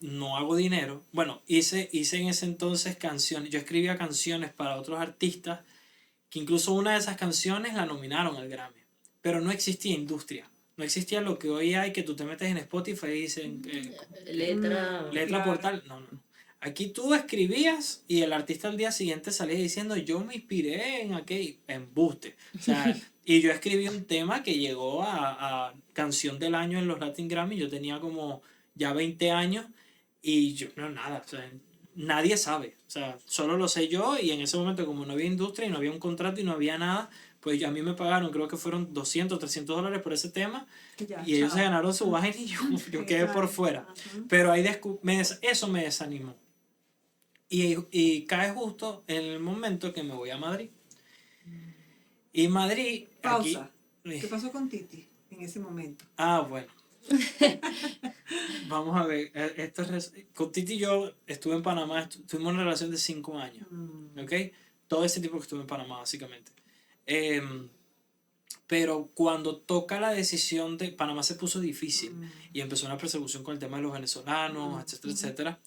no hago dinero. Bueno, hice en ese entonces canciones. Yo escribía canciones para otros artistas que incluso una de esas canciones la nominaron al Grammy. Pero no existía industria. No existía lo que hoy hay, que tú te metes en Spotify y dicen Letra. letra Claro. portal. No. Aquí tú escribías y el artista al día siguiente salía diciendo yo me inspiré en aquel embuste. O sea, y yo escribí un tema que llegó a canción del año en los Latin Grammy. Yo tenía como ya 20 años y yo nada, o sea, nadie sabe. O sea, solo lo sé yo y en ese momento como no había industria y no había un contrato y no había nada, pues a mí me pagaron, creo que fueron $200, $300 por ese tema Ya, y ellos chao. se ganaron su vaina y yo quedé por fuera. Ajá. Pero ahí eso me desanimó. Y cae justo en el momento que me voy a Madrid. Y Madrid... Pausa. Aquí, ¿Qué pasó con Titi en ese momento? bueno. Vamos a ver. Con Titi y yo estuve en Panamá, tuvimos una relación de 5 años. ¿Ok? Todo ese tiempo que estuve en Panamá, básicamente. Pero cuando toca la decisión de... Panamá se puso difícil y empezó una persecución con el tema de los venezolanos, etcétera, etcétera.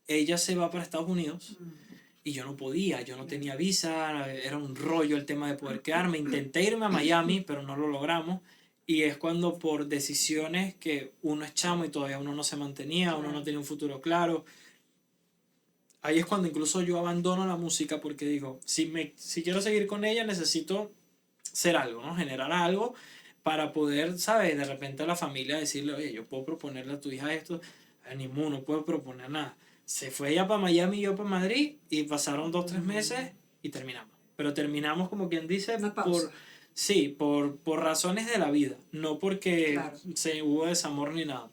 Ella se va para Estados Unidos y yo no podía, yo no tenía visa, era un rollo el tema de poder quedarme. Intenté irme a Miami, pero no lo logramos. Y es cuando por decisiones que uno es chamo y todavía uno no se mantenía, uno no tenía un futuro claro. Ahí es cuando incluso yo abandono la música porque digo, si quiero seguir con ella necesito ser algo, ¿no? Generar algo para poder, ¿sabes? De repente a la familia decirle, oye, yo puedo proponerle a tu hija esto. Ninguno, no puedo proponer nada. Se fue ella para Miami y yo para Madrid y pasaron 2, 3 meses y terminamos. Pero terminamos como quien dice Una pausa. por razones de la vida, no porque Claro. hubo desamor ni nada.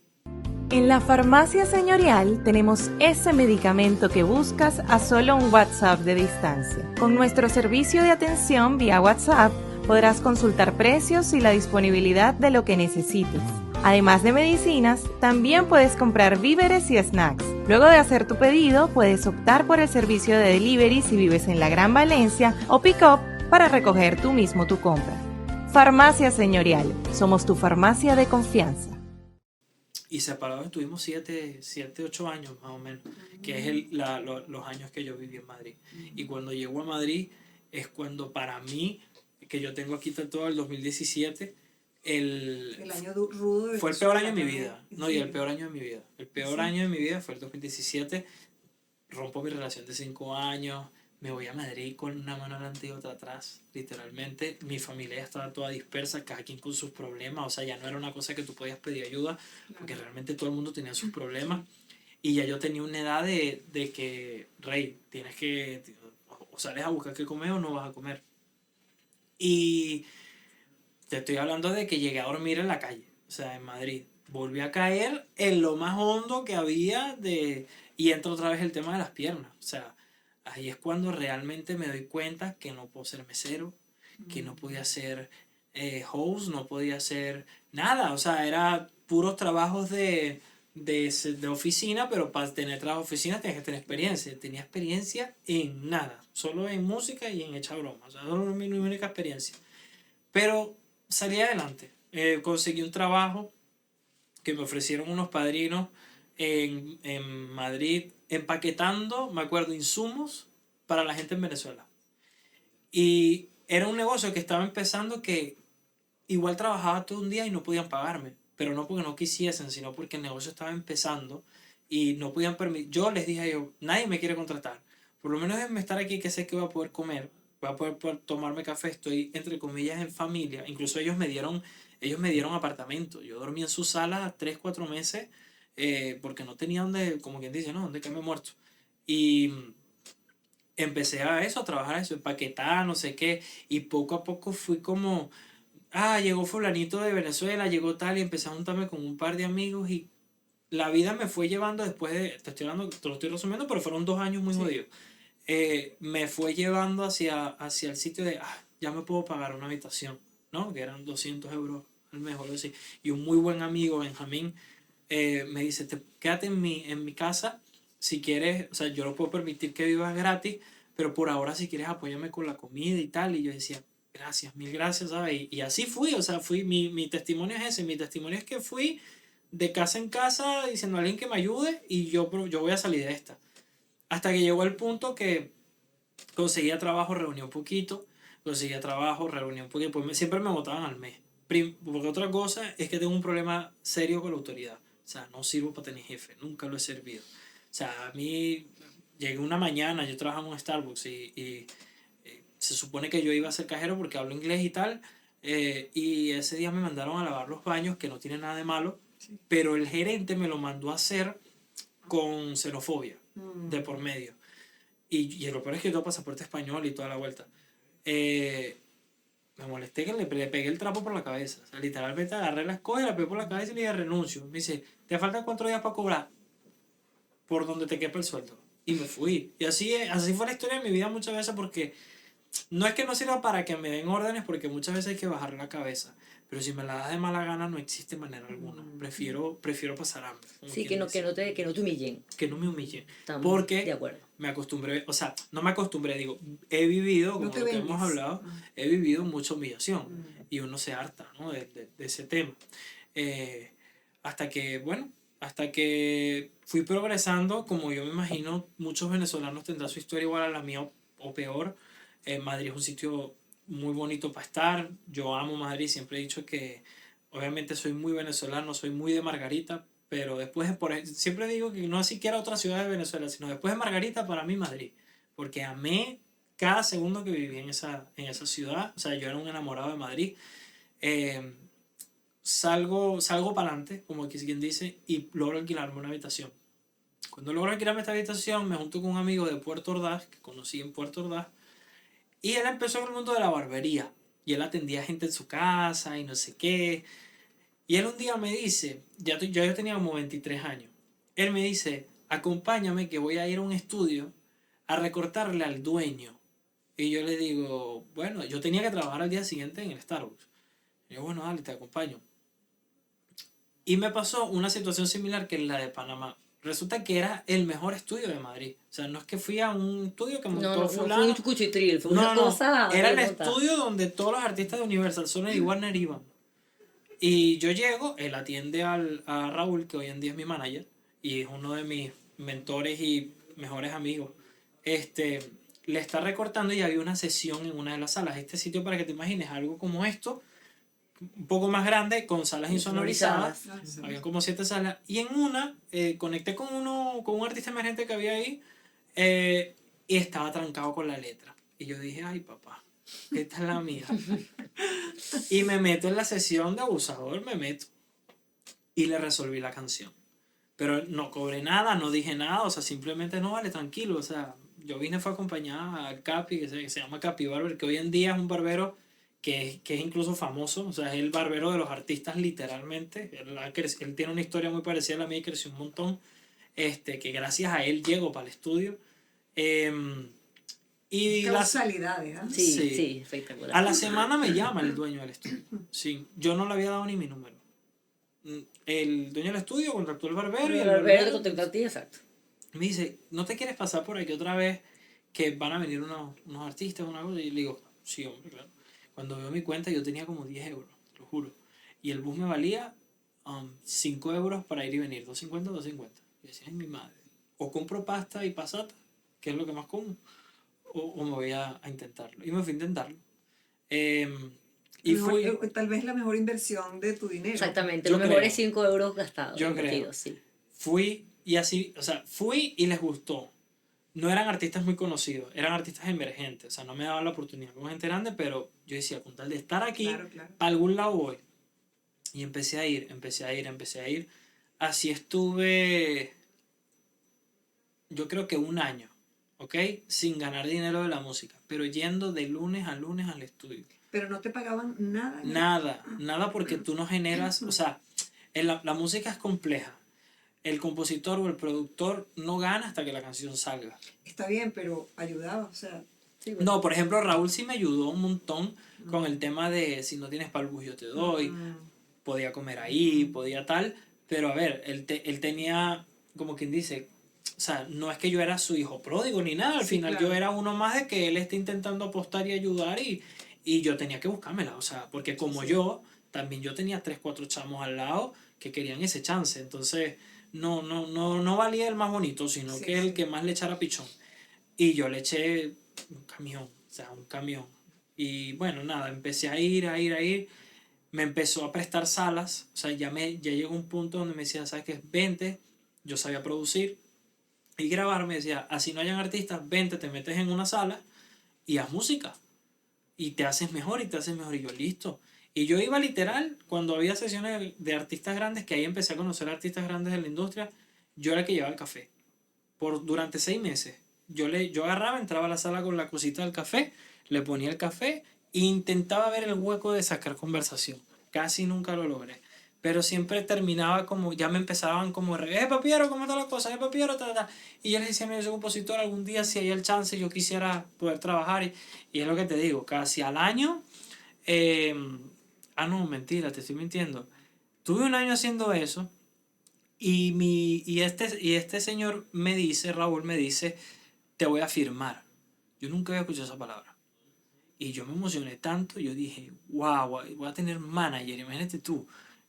En la Farmacia Señorial tenemos ese medicamento que buscas a solo un WhatsApp de distancia. Con nuestro servicio de atención vía WhatsApp podrás consultar precios y la disponibilidad de lo que necesites. Además de medicinas, también puedes comprar víveres y snacks. Luego de hacer tu pedido, puedes optar por el servicio de delivery si vives en la Gran Valencia o pick-up para recoger tú mismo tu compra. Farmacia Señorial, somos tu farmacia de confianza. Y separados estuvimos 7, 8 años más o menos, que es los años que yo viví en Madrid. Y cuando llego a Madrid es cuando para mí, que yo tengo aquí todo el 2017, el año rudo de fue el peor año de mi Venezuela, vida. ¿no? No, y el peor año de mi vida. El peor año de mi vida fue el 2017. Rompo mi relación de 5 años. Me voy a Madrid con una mano adelante y otra atrás, literalmente. Mi familia ya estaba toda dispersa, cada quien con sus problemas. O sea, ya no era una cosa que tú podías pedir ayuda, porque realmente todo el mundo tenía sus problemas. Y ya yo tenía una edad de que, Rey, tienes que, o sales a buscar qué comer o no vas a comer. Y te estoy hablando de que llegué a dormir en la calle, o sea, en Madrid. Volví a caer en lo más hondo que había y entra otra vez el tema de las piernas. O sea, ahí es cuando realmente me doy cuenta que no puedo ser mesero, que no podía ser host, no podía ser nada. O sea, era puros trabajos de oficina, pero para tener trabajo de oficina tenías que tener experiencia. Tenía experiencia en nada, solo en música y en echar broma. O sea, no era mi única experiencia. Pero salí adelante. Conseguí un trabajo que me ofrecieron unos padrinos en Madrid, empaquetando, me acuerdo, insumos para la gente en Venezuela. Y era un negocio que estaba empezando que igual trabajaba todo un día y no podían pagarme, pero no porque no quisiesen, sino porque el negocio estaba empezando y no podían permitir. Yo les dije a ellos, nadie me quiere contratar, por lo menos déjenme estar aquí que sé que voy a poder comer, voy a poder tomarme café, estoy entre comillas en familia. Incluso ellos me dieron apartamento, yo dormí en su sala 3, 4 meses porque no tenía donde, como quien dice, no, donde quedarme muerto. Y empecé a trabajar eso, empaquetar, no sé qué, y poco a poco fui como, llegó fulanito de Venezuela, llegó tal, y empecé a juntarme con un par de amigos, y la vida me fue llevando después te lo estoy resumiendo, pero fueron 2 años muy jodidos. Me fue llevando hacia el sitio de, ya me puedo pagar una habitación, ¿no? Que eran 200 euros al mes, o algo así. Y un muy buen amigo, Benjamín, me dice, quédate en mi casa, si quieres, o sea, yo no puedo permitir que vivas gratis, pero por ahora si quieres apóyame con la comida y tal. Y yo decía, gracias, mil gracias, ¿sabes? Y así fui, o sea, mi testimonio es ese, mi testimonio es que fui de casa en casa diciendo a alguien que me ayude y yo voy a salir de esta. Hasta que llegó el punto que conseguía trabajo, reuní un poquito, pues siempre me votaban al mes. Porque otra cosa es que tengo un problema serio con la autoridad. O sea, no sirvo para tener jefe, nunca lo he servido. O sea, a mí llegué una mañana, yo trabajaba en un Starbucks y se supone que yo iba a ser cajero porque hablo inglés y tal, y ese día me mandaron a lavar los baños, que no tiene nada de malo, pero el gerente me lo mandó a hacer con xenofobia de por medio. Y lo peor es que yo tengo pasaporte español y toda la vuelta. Me molesté que le pegué el trapo por la cabeza. O sea, literalmente agarré la escoba, la pegué por la cabeza y le dije renuncio. Me dice, ¿te faltan 4 días para cobrar? Por donde te quepa el sueldo. Y me fui. Y así fue la historia de mi vida muchas veces, porque no es que no sirva para que me den órdenes, porque muchas veces hay que bajar la cabeza. Pero si me la das de mala gana, no existe manera alguna. Prefiero pasar hambre. Sí, que no te humillen. Que no me humillen. Estamos porque de acuerdo. me acostumbré, o sea, no me acostumbré, digo, he vivido, como lo que hemos hablado, he vivido mucha humillación. Y uno se harta, ¿no? de ese tema. Hasta que fui progresando, como yo me imagino, muchos venezolanos tendrán su historia igual a la mía o peor. Madrid es un sitio muy bonito para estar. Yo amo Madrid, siempre he dicho que obviamente soy muy venezolano, soy muy de Margarita, pero después, siempre digo que no siquiera otra ciudad de Venezuela, sino después de Margarita, para mí Madrid, porque amé cada segundo que viví en esa ciudad. O sea, yo era un enamorado de Madrid. Salgo para adelante, como quien dice, y logro alquilarme una habitación. Cuando logro alquilarme esta habitación, me junto con un amigo de Puerto Ordaz, que conocí en Puerto Ordaz, y él empezó en el mundo de la barbería, y él atendía gente en su casa y no sé qué. Y él un día me dice, yo tenía como 23 años, él me dice, acompáñame que voy a ir a un estudio a recortarle al dueño. Y yo le digo, bueno, yo tenía que trabajar al día siguiente en el Starbucks. Y yo, bueno, dale, te acompaño. Y me pasó una situación similar que la de Panamá. Resulta que era el mejor estudio de Madrid. O sea, no es que fui a un estudio que montó No fue fulano. un cuchitril, fue No, una no, cosa era el bien montada. estudio donde todos los artistas de Universal Solid y Warner iban. Y yo llego, él atiende a Raúl, que hoy en día es mi manager, y es uno de mis mentores y mejores amigos. Le está recortando y había una sesión en una de las salas. Este sitio, para que te imagines, algo como esto, un poco más grande, con salas insonorizadas. Había como 7 salas. Y en una, conecté con un artista emergente que había ahí, y estaba trancado con la letra. Y yo dije, ay papá, esta es la mía. Y me meto en la sesión de abusador, me meto. Y le resolví la canción. Pero no cobré nada, no dije nada, o sea, simplemente no, vale, tranquilo. O sea, yo vine fue acompañada al Capi, que se llama Capi Barber, que hoy en día es un barbero que es incluso famoso, o sea, es el barbero de los artistas literalmente. Él tiene una historia muy parecida a la mía y creció un montón, que gracias a él llego para el estudio. Y Causalidades, ¿ah? Sí, Sí. sí, espectacular. a la semana me llama el dueño del estudio. Sí, yo no le había dado ni mi número. El dueño del estudio contactó al barbero y el Pero barbero contactó a ti, exacto. me dice, ¿no te quieres pasar por aquí otra vez? Que van a venir unos artistas, una cosa. Y le digo, sí, hombre, claro. Cuando veo mi cuenta yo tenía como 10 euros, te lo juro. Y el bus me valía 5 euros para ir y venir, 2.50, 2.50. Y decía, ay, mi madre, o compro pasta y pasata, que es lo que más como, o me voy a intentarlo. Y me fui a intentarlo. Y Mejor, fui, tal vez la mejor inversión de tu dinero. Exactamente, Yo los mejores creo. 5 euros gastados. Yo creo. invertidos, sí. fui y así, o sea, fui y les gustó. No eran artistas muy conocidos, eran artistas emergentes, o sea, no me daban la oportunidad con gente grande, pero yo decía, con tal de estar aquí, Claro, claro. para algún lado voy. Y empecé a ir. Así estuve, yo creo que un año, ¿ok? Sin ganar dinero de la música, pero yendo de lunes a lunes al estudio. Pero no te pagaban nada. Nada porque tú no generas, o sea, la música es compleja. El compositor o el productor no gana hasta que la canción salga. Está bien, pero ayudaba, o sea. Sí, bueno. No, por ejemplo, Raúl sí me ayudó un montón con el tema de si no tienes para el bus yo te doy, podía comer ahí, podía tal, pero a ver, él tenía, como quien dice, o sea, no es que yo era su hijo pródigo ni nada, al Sí, final claro. yo era uno más de que él está intentando apostar y ayudar y yo tenía que buscármela, o sea, porque como Sí. yo, también yo tenía 3, 4 chamos al lado que querían ese chance, entonces no valía el más bonito, sino Sí, que el sí. que más le echara pichón. Y yo le eché un camión, o sea, un camión. Y bueno, nada, empecé a ir. Me empezó a prestar salas, o sea, ya llegó un punto donde me decía, ¿sabes qué? Vente, yo sabía producir y grabar, me decía, así no hayan artistas, vente, te metes en una sala y haz música. Y te haces mejor y te haces mejor. Y yo, listo. Y yo iba literal, cuando había sesiones de artistas grandes, que ahí empecé a conocer artistas grandes de la industria, yo era el que llevaba el café. Durante 6 meses. Yo agarraba, entraba a la sala con la cosita del café, le ponía el café e intentaba ver el hueco de sacar conversación. Casi nunca lo logré. Pero siempre terminaba como, ya me empezaban como, papiero, ¿cómo está la cosa? Papiero, ta. Y yo les decía, mira, yo soy compositor, algún día si hay el chance, yo quisiera poder trabajar. Y es lo que te digo, casi al año, no, mentira, te estoy mintiendo. Tuve un año haciendo eso y este señor me dice, Raúl me dice, te voy a firmar. Yo nunca había escuchado esa palabra. Y yo me emocioné tanto, yo dije, wow, voy a tener manager, imagínate tú.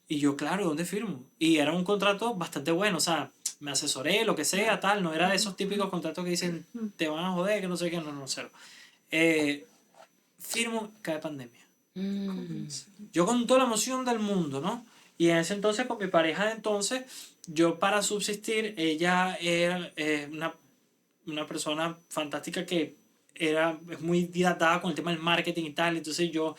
Y yo, claro, ¿dónde firmo? Y era un contrato bastante bueno, o sea, me asesoré, lo que sea, tal, no era de esos típicos contratos que dicen, te van a joder, que no sé qué, no, cero. Firmo, cae pandemia. Yo con toda la emoción del mundo, ¿no? Y en ese entonces, con mi pareja de entonces, yo para subsistir, ella era una persona fantástica que es muy dilatada con el tema del marketing y tal, entonces yo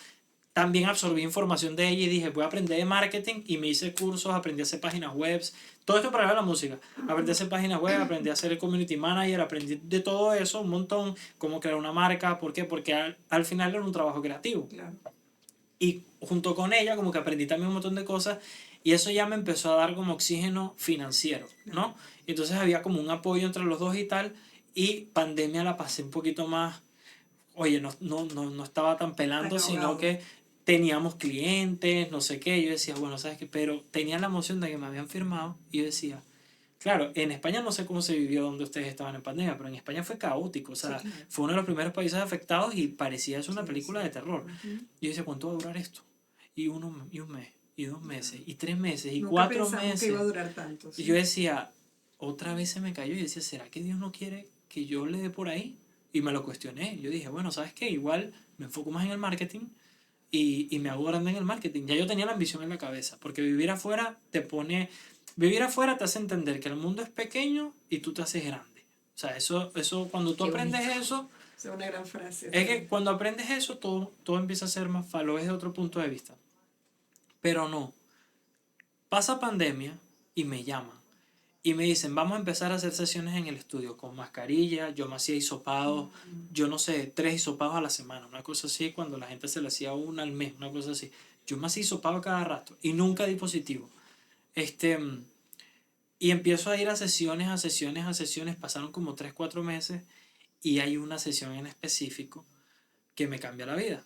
también absorbí información de ella y dije, voy a aprender de marketing y me hice cursos, aprendí a hacer páginas web, todo esto para la música, aprendí a hacer páginas web, aprendí a ser el community manager, aprendí de todo eso un montón, cómo crear una marca, ¿por qué? Porque al final era un trabajo creativo. Claro. Y junto con ella como que aprendí también un montón de cosas y eso ya me empezó a dar como oxígeno financiero, ¿no? Y entonces había como un apoyo entre los dos y tal, y pandemia la pasé un poquito más, oye, no estaba tan pelando, Tan sino ahogado. que teníamos clientes, no sé qué, yo decía, bueno, ¿sabes qué? Pero tenía la emoción de que me habían firmado y yo decía, claro, en España no sé cómo se vivió donde ustedes estaban en pandemia, pero en España fue caótico, o Sí, sea, claro. fue uno de los primeros países afectados y parecía eso una Sí, película sí. de terror. Ujú. Yo decía, ¿cuánto va a durar esto? Y un mes, y 2 meses, y 3 meses, y Nunca 4 pensamos que iba a meses. durar tanto, Y yo sí. decía, otra vez se me cayó y decía, ¿será que Dios no quiere que yo le dé por ahí? Y me lo cuestioné. Yo dije, bueno, ¿sabes qué? Igual me enfoco más en el marketing y me hago grande en el marketing. Ya yo tenía la ambición en la cabeza, porque vivir afuera te hace entender que el mundo es pequeño y tú te haces grande. O sea, eso cuando tú Qué aprendes bonito. eso, Es una gran frase. es que Realmente. cuando aprendes eso, todo empieza a ser más fácil, lo ves de otro punto de vista. Pero no, pasa pandemia y me llaman. Y me dicen, vamos a empezar a hacer sesiones en el estudio con mascarilla, yo me hacía hisopados, yo no sé, 3 hisopados a la semana, una cosa así, cuando la gente se le hacía una al mes, una cosa así. Yo me hacía hisopado cada rato y nunca di positivo. Este, y empiezo a ir a sesiones, a sesiones, a sesiones, pasaron como 3 4 meses y hay una sesión en específico que me cambia la vida.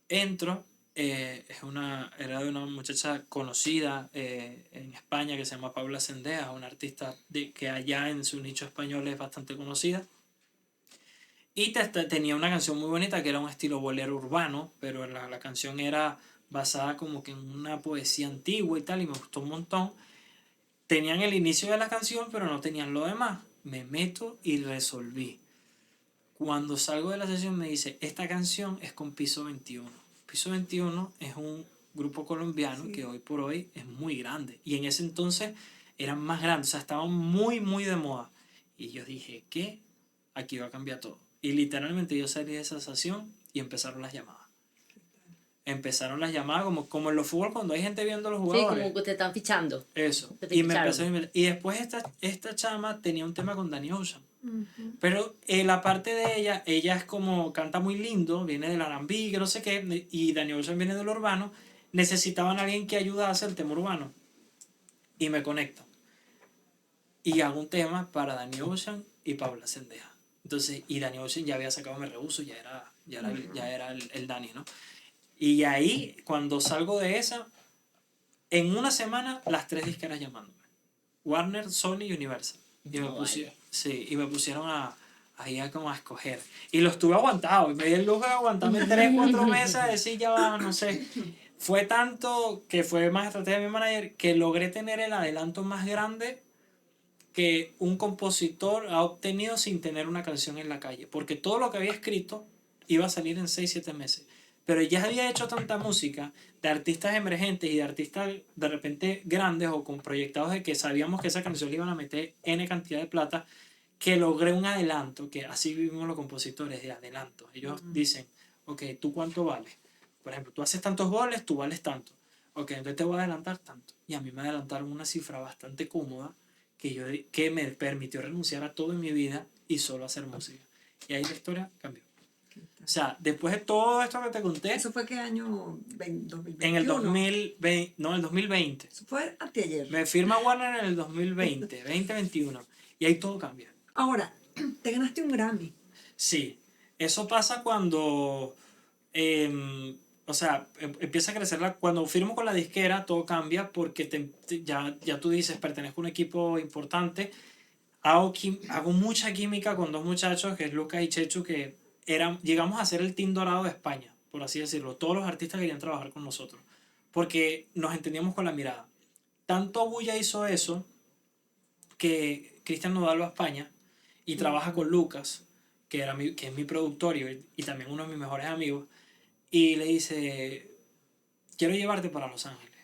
Entro, era de una muchacha conocida en España que se llama Paula Sendejas, una artista que allá en su nicho español es bastante conocida. Y tenía una canción muy bonita que era un estilo bolero urbano, pero la canción era basada como que en una poesía antigua y tal, y me gustó un montón. Tenían el inicio de la canción, pero no tenían lo demás. Me meto y resolví. Cuando salgo de la sesión me dice, esta canción es con Piso 21. Piso 21 es un grupo colombiano que Sí. hoy por hoy es muy grande. Y en ese entonces eran más grandes, o sea, estaban muy, muy de moda. Y yo dije, ¿qué? Aquí va a cambiar todo. Y literalmente yo salí de esa sesión y empezaron las llamadas. Empezaron las llamadas como en los fútbol cuando hay gente viendo a los Sí, jugadores. como que te están fichando. Eso. Que te Y me ficharon. empezó a invitar. Y después esta chama tenía un tema con Danny Ocean. Ujú. Pero la parte de ella es como, canta muy lindo, viene del R&B, que no sé qué, y Daniel Ocean viene del urbano, necesitaban a alguien que ayudase el tema urbano. Y me conecto. Y hago un tema para Daniel Ocean y Paula Sendeja. Entonces, y Daniel Ocean ya había sacado Me Rehuso, ya era el Dani, ¿no? Y ahí, cuando salgo de esa, en una semana, las 3 disqueras llamándome. Warner, Sony y Universal. Y No, vale. sí, y me pusieron ahí como a escoger. Y lo estuve aguantado. Y me di el lujo de aguantarme 3 4 meses, a decir ya va, no sé. Fue tanto que fue más estrategia de mi manager que logré tener el adelanto más grande que un compositor ha obtenido sin tener una canción en la calle. Porque todo lo que había escrito iba a salir en 6 7 meses. Pero ya había hecho tanta música de artistas emergentes y de artistas de repente grandes o con proyectados de que sabíamos que esa canción le iban a meter N cantidad de plata, que logré un adelanto, que así vivimos los compositores, de adelanto. Ellos dicen, ok, ¿tú cuánto vales? Por ejemplo, tú haces tantos goles, tú vales tanto. Ok, entonces te voy a adelantar tanto. Y a mí me adelantaron una cifra bastante cómoda que me permitió renunciar a todo en mi vida y solo hacer música. Y ahí la historia cambió. O sea, después de todo esto que te conté, ¿Eso fue qué año? en el 2021. 2020, no, en el 2020. Eso fue anteayer. Me firma Warner en el 2020, 2021. Y ahí todo cambia. Ahora, te ganaste un Grammy. Sí, eso pasa cuando, o sea, empieza a crecer, cuando firmo con la disquera todo cambia porque ya tú dices, pertenezco a un equipo importante, hago mucha química con 2 muchachos, que es Lucas y Chechu, que llegamos a ser el team dorado de España, por así decirlo. Todos los artistas querían trabajar con nosotros, porque nos entendíamos con la mirada. Tanto Bulla hizo eso, que Cristian Nodal va a España y trabaja con Lucas, que es mi productor y también uno de mis mejores amigos, y le dice, quiero llevarte para Los Ángeles.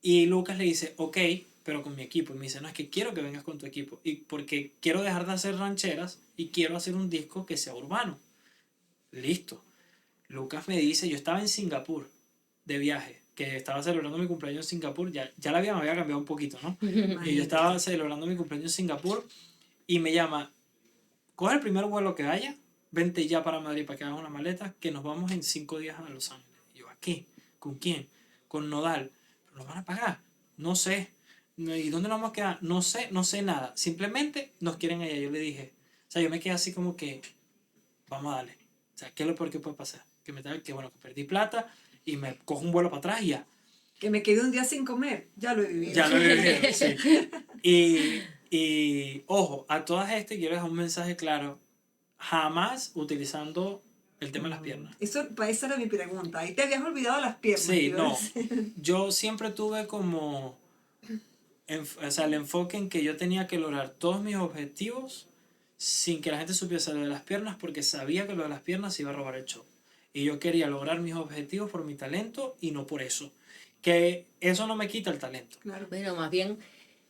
Y Lucas le dice, ok, pero con mi equipo. Y me dice, no, es que quiero que vengas con tu equipo. Y porque quiero dejar de hacer rancheras y quiero hacer un disco que sea urbano. Listo. Lucas me dice, yo estaba en Singapur de viaje, que estaba celebrando mi cumpleaños en Singapur, ya la vida me había cambiado un poquito, ¿no? Y yo estaba celebrando mi cumpleaños en Singapur y me llama, coge el primer vuelo que haya, vente ya para Madrid para que hagas una maleta, que nos vamos en 5 días a Los Ángeles. Y yo, ¿a qué? ¿Con quién? Con Nodal. ¿Pero nos van a pagar? No sé. ¿Y dónde nos vamos a quedar? No sé nada. Simplemente nos quieren allá. Yo le dije, o sea, yo me quedé así como que, vamos a darle. O sea, ¿qué es lo peor que puede pasar? Que bueno, que perdí plata y me cojo un vuelo para atrás y ya. Que me quedé un día sin comer, ya lo he vivido. Ya lo he vivido, sí. Y ojo, a todas estas quiero dejar un mensaje claro. Jamás utilizando el tema de las piernas. Esa era mi pregunta. Ahí te habías olvidado las piernas. Sí, te iba a no. decir. Yo siempre tuve como... o sea, el enfoque en que yo tenía que lograr todos mis objetivos sin que la gente supiese lo de las piernas porque sabía que lo de las piernas se iba a robar el show. Y yo quería lograr mis objetivos por mi talento y no por eso. Que eso no me quita el talento. Claro. Bueno, más bien,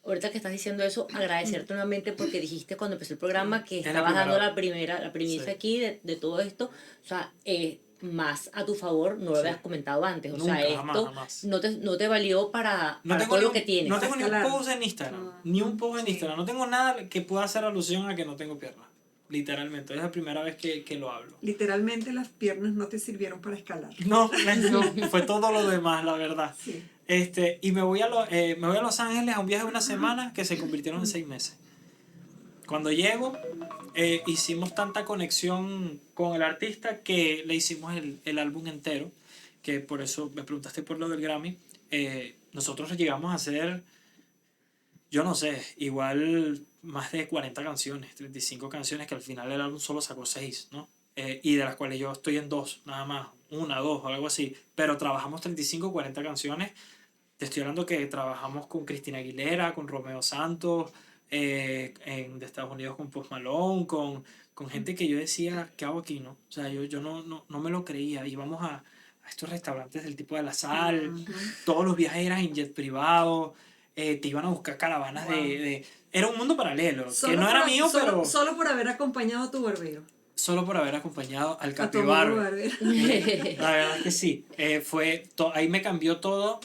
ahorita que estás diciendo eso, agradecerte nuevamente porque dijiste cuando empezó el programa que Es la estabas dando primera. la primicia Sí. aquí de todo esto. O sea, más a tu favor no lo Sí. habías comentado antes. O Nunca, sea, jamás, esto jamás. no te valió para No tengo todo ni lo un, que tienes. no tengo ni un Escalar. post en Instagram. Ah, Ni un post en sí. Instagram. No tengo nada que pueda hacer alusión a que no tengo piernas. Literalmente. Es la primera vez que lo hablo. Literalmente las piernas no te sirvieron para escalar. No, fue todo lo demás, la verdad. Sí. Y me voy a Los Ángeles a un viaje de una semana que se convirtieron en 6 meses. Cuando llego, hicimos tanta conexión con el artista que le hicimos el álbum entero, que por eso me preguntaste por lo del Grammy. Nosotros llegamos a hacer, yo no sé, igual más de 40 canciones, 35 canciones, que al final el álbum solo sacó 6, ¿no? Y de las cuales yo estoy en 2, nada más, 1, 2 o algo así, pero trabajamos 35, 40 canciones. Te estoy hablando que trabajamos con Cristina Aguilera, con Romeo Santos, de Estados Unidos con Post Malone, con gente que yo decía, ¿qué hago aquí, no? O sea, yo no me lo creía. Íbamos a estos restaurantes del tipo de La Sal, Ujú. todos los viajes eran en jet privado, te iban a buscar caravanas Wow. Era un mundo paralelo, que Solo no era por- mío, solo- pero Solo por haber acompañado a tu barbero. solo por haber acompañado al A tu amigo capibaro. barbero. La verdad es que sí, ahí me cambió todo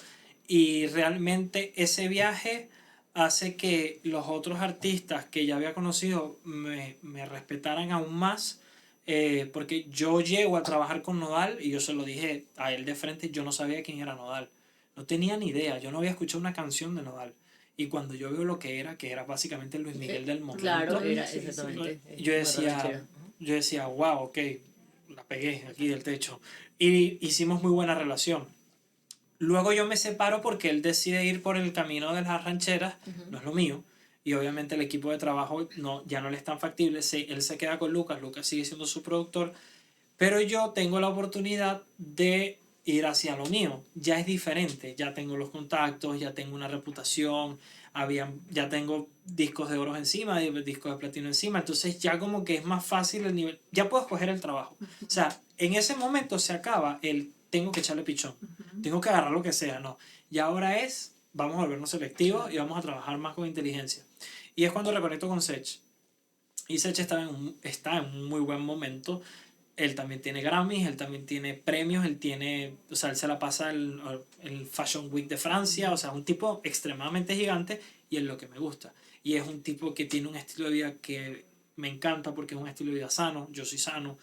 y realmente ese viaje hace que los otros artistas que ya había conocido me respetaran aún más, porque yo llego a trabajar con Nodal y yo se lo dije a él de frente, yo no sabía quién era Nodal, no tenía ni idea, yo no había escuchado una canción de Nodal. Y cuando yo veo lo que era básicamente Luis Miguel del momento, Claro, era Sí, sí. exactamente. yo decía, wow, ok, la pegué aquí del techo. Y hicimos muy buena relación. Luego yo me separo porque él decide ir por el camino de las rancheras, no es lo mío. Y obviamente el equipo de trabajo ya no le es tan factible. Él se queda con Lucas, Lucas sigue siendo su productor. Pero yo tengo la oportunidad de ir hacia lo mío. Ya es diferente, ya tengo los contactos, ya tengo una reputación, ya tengo discos de oro encima, discos de platino encima, entonces ya como que es más fácil el nivel, ya puedo escoger el trabajo. O sea, en ese momento se acaba el tengo que echarle pichón, tengo que agarrar lo que sea, no. Y ahora vamos a volvernos selectivos y vamos a trabajar más con inteligencia. Y es cuando reconecto con Sech. Y Sech está en un muy buen momento. Él también tiene Grammys, él también tiene premios, o sea, él se la pasa el Fashion Week de Francia, o sea, un tipo extremadamente gigante y es lo que me gusta. Y es un tipo que tiene un estilo de vida que me encanta porque es un estilo de vida sano, yo soy sano,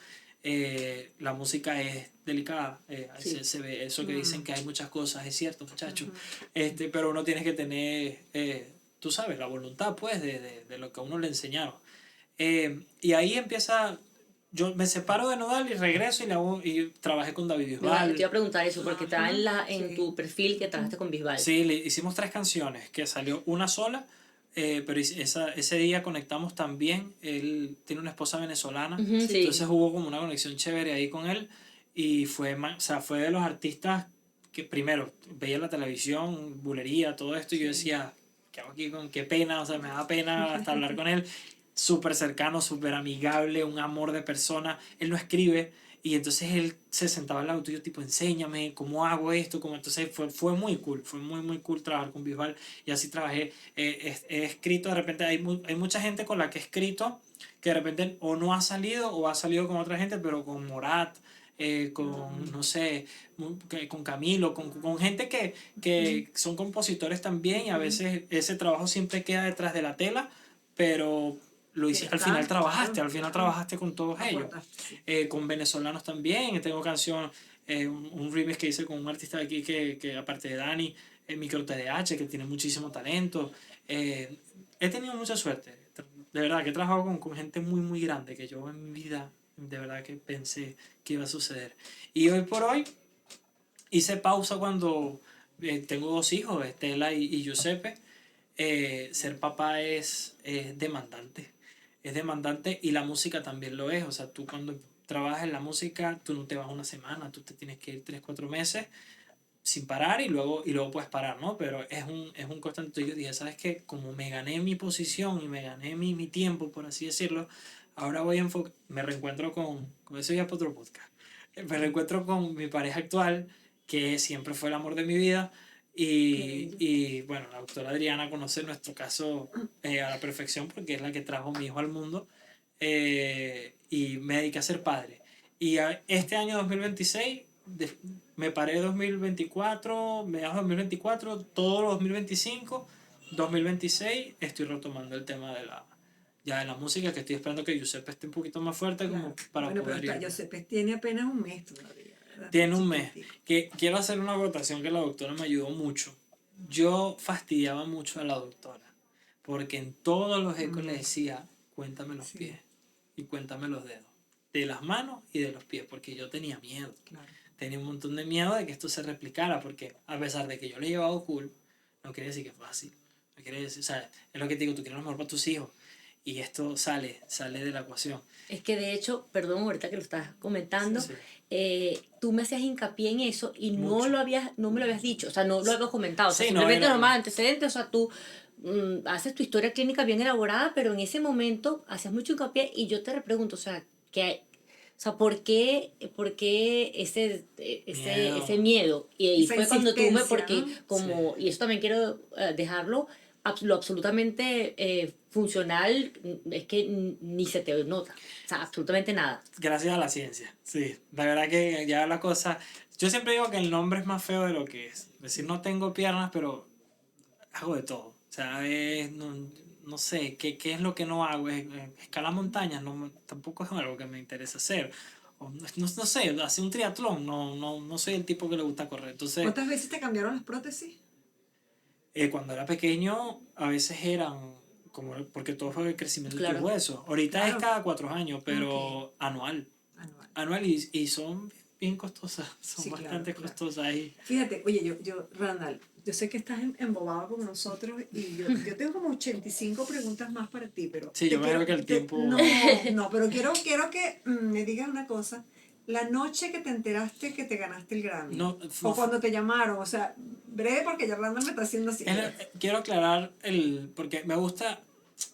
la música es delicada, Sí. se ve eso que dicen que hay muchas cosas, es cierto, muchachos, pero uno tiene que tener, tú sabes, la voluntad, pues, de lo que a uno le enseñaron. Y ahí empieza... Yo me separo de Nodal y regreso y trabajé con David Bisbal. Te iba a preguntar eso porque está en Sí. tu perfil que trabajaste con Bisbal. Sí, hicimos 3 canciones, que salió una sola, pero ese día conectamos también. Él tiene una esposa venezolana, Ujú, sí. entonces hubo como una conexión chévere ahí con él. Y fue de los artistas que primero veía la televisión, bulería, todo esto, y yo decía, ¿qué hago aquí? Qué pena, o sea, me da pena hasta hablar con él. Súper cercano, súper amigable, un amor de persona. Él no escribe y entonces él se sentaba al lado tuyo tipo, enséñame cómo hago esto, entonces fue muy cool, fue muy muy cool trabajar con Bisbal y así trabajé. He escrito, de repente hay mucha gente con la que he escrito que de repente o no ha salido o ha salido con otra gente, pero con Morat, con, no sé, con Camilo, con gente que son compositores también y a veces ese trabajo siempre queda detrás de la tela, pero al final trabajaste con todos ellos. Con venezolanos también, tengo canción, un remix que hice con un artista de aquí que aparte de Dani, Micro TDH, que tiene muchísimo talento. He tenido mucha suerte, de verdad, que he trabajado con gente muy muy grande que yo en mi vida de verdad que pensé que iba a suceder. Y hoy por hoy hice pausa cuando tengo 2 hijos, Estela y Giuseppe. Ser papá es demandante. Es demandante y la música también lo es. O sea, tú cuando trabajas en la música, tú no te vas una semana, tú te tienes que ir 3, 4 meses sin parar y luego puedes parar, ¿no? Pero es un constante. Yo dije, ¿sabes qué? Como me gané mi posición y me gané mi tiempo, por así decirlo, ahora voy a enfocar, me reencuentro con eso ya para otro podcast, me reencuentro con mi pareja actual, que siempre fue el amor de mi vida, Qué bello. y bueno, la doctora Adriana conoce nuestro caso a la perfección porque es la que trajo mi hijo al mundo, y me dediqué a ser padre. Y este año 2026 me paré 2024, mediados de 2024, todo los 2025, 2026 estoy retomando el tema ya de la música, que estoy esperando que Giuseppe esté un poquito más fuerte como Claro. para Bueno, pero poder ir. Giuseppe tiene apenas un mes todavía, ¿verdad? Tiene un mes. Chiquitico. Que quiero hacer una votación que la doctora me ayudó mucho. Yo fastidiaba mucho a la doctora, porque en todos los ecos le decía, cuéntame los Sí. pies y cuéntame los dedos, de las manos y de los pies, porque yo tenía miedo. Claro. Tenía un montón de miedo de que esto se replicara, porque a pesar de que yo le he llevado cool, no quiere decir que es fácil. No quiere decir, o sea, es lo que te digo, tú quieres lo mejor para tus hijos, y esto sale de la ecuación. Es que de hecho, perdón, ahorita que lo estás comentando, Sí. tú me hacías hincapié en eso y Mucho. no me lo habías dicho, o sea, no lo habías comentado, o sea, Sí, no simplemente era- normal, antecedentes, o sea, tú haces tu historia clínica bien elaborada, pero en ese momento hacías mucho hincapié y yo te repregunto, o sea, ¿por qué Miedo. ese miedo? Y ahí Esa fue cuando tú me, insistencia, porque ¿no? como, y eso también quiero dejarlo, lo absolutamente funcional es que ni se te nota, o sea, absolutamente nada. Gracias a la ciencia, sí. La verdad que ya la cosa... Yo siempre digo que el nombre es más feo de lo que es. Es decir, no tengo piernas, pero hago de todo. O sea, no sé, ¿qué es lo que no hago? Escalar montañas, tampoco es algo que me interesa hacer. O no sé, hacer un triatlón, no soy el tipo que le gusta correr. Entonces, ¿Cuántas veces te cambiaron las prótesis? cuando era pequeño, a veces eran, porque todo fue el crecimiento de Claro. tus huesos. Ahorita Claro. es cada 4 años, pero anual. Anual. Y son bien costosas, son Sí, claro, bastante claro. costosas. Y Fíjate, oye, Randall, yo sé que estás embobado con nosotros y yo tengo como 85 preguntas más para ti, pero... Sí, yo te me creo que el tiempo... No, pero quiero que me digas una cosa. La noche que te enteraste que te ganaste el Grammy, o cuando te llamaron, o sea, breve porque ya Randall me está haciendo así. Quiero aclarar, porque me gusta,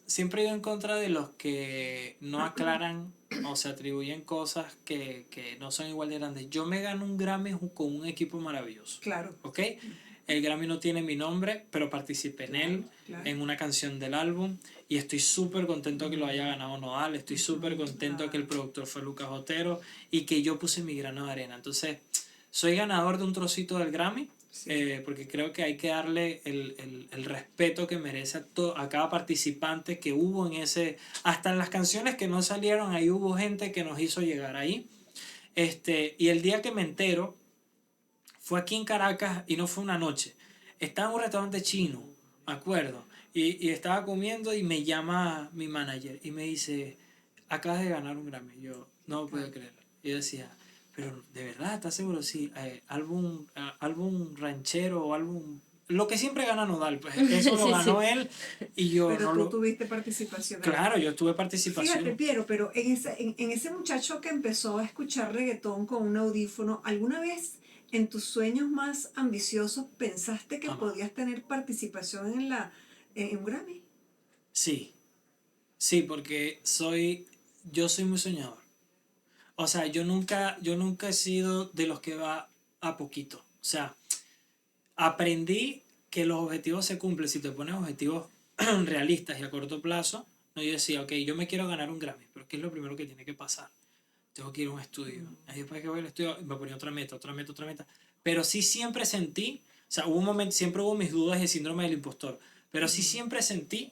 siempre he ido en contra de los que no aclaran o se atribuyen cosas que no son igual de grandes. Yo me gano un Grammy con un equipo maravilloso. Claro. ¿Ok? El Grammy no tiene mi nombre, pero participé en él, Claro. en una canción del álbum, y estoy súper contento que lo haya ganado Nodal, estoy súper contento que el productor fue Lucas Otero y que yo puse mi grano de arena. Entonces, soy ganador de un trocito del Grammy, Sí. porque creo que hay que darle el respeto que merece a cada participante que hubo en ese... Hasta en las canciones que no salieron, ahí hubo gente que nos hizo llegar ahí. Y el día que me entero, fue aquí en Caracas y no fue una noche. Estaba en un restaurante chino, me acuerdo, y estaba comiendo y me llama mi manager y me dice, acabas de ganar un Grammy. Yo no lo puedo creer. Y yo decía, pero ¿de verdad estás seguro? Sí, álbum ranchero o álbum... Lo que siempre gana Nodal, pues eso lo Sí, ganó sí. él y yo Pero no tú lo... tuviste participación. Claro, yo tuve participación. Fíjate, Piero, pero en ese muchacho que empezó a escuchar reggaetón con un audífono, ¿alguna vez en tus sueños más ambiciosos pensaste que Jamás. podías tener participación en un Grammy? Sí, porque yo soy muy soñador. O sea, yo nunca he sido de los que va a poquito. O sea, aprendí que los objetivos se cumplen si te pones objetivos realistas y a corto plazo. No, yo decía, ok, yo me quiero ganar un Grammy, pero ¿qué es lo primero que tiene que pasar? Tengo que ir a un estudio. Y después que voy al estudio, me ponía otra meta. Pero sí siempre sentí, o sea, hubo un momento, siempre hubo mis dudas de síndrome del impostor, pero sí siempre sentí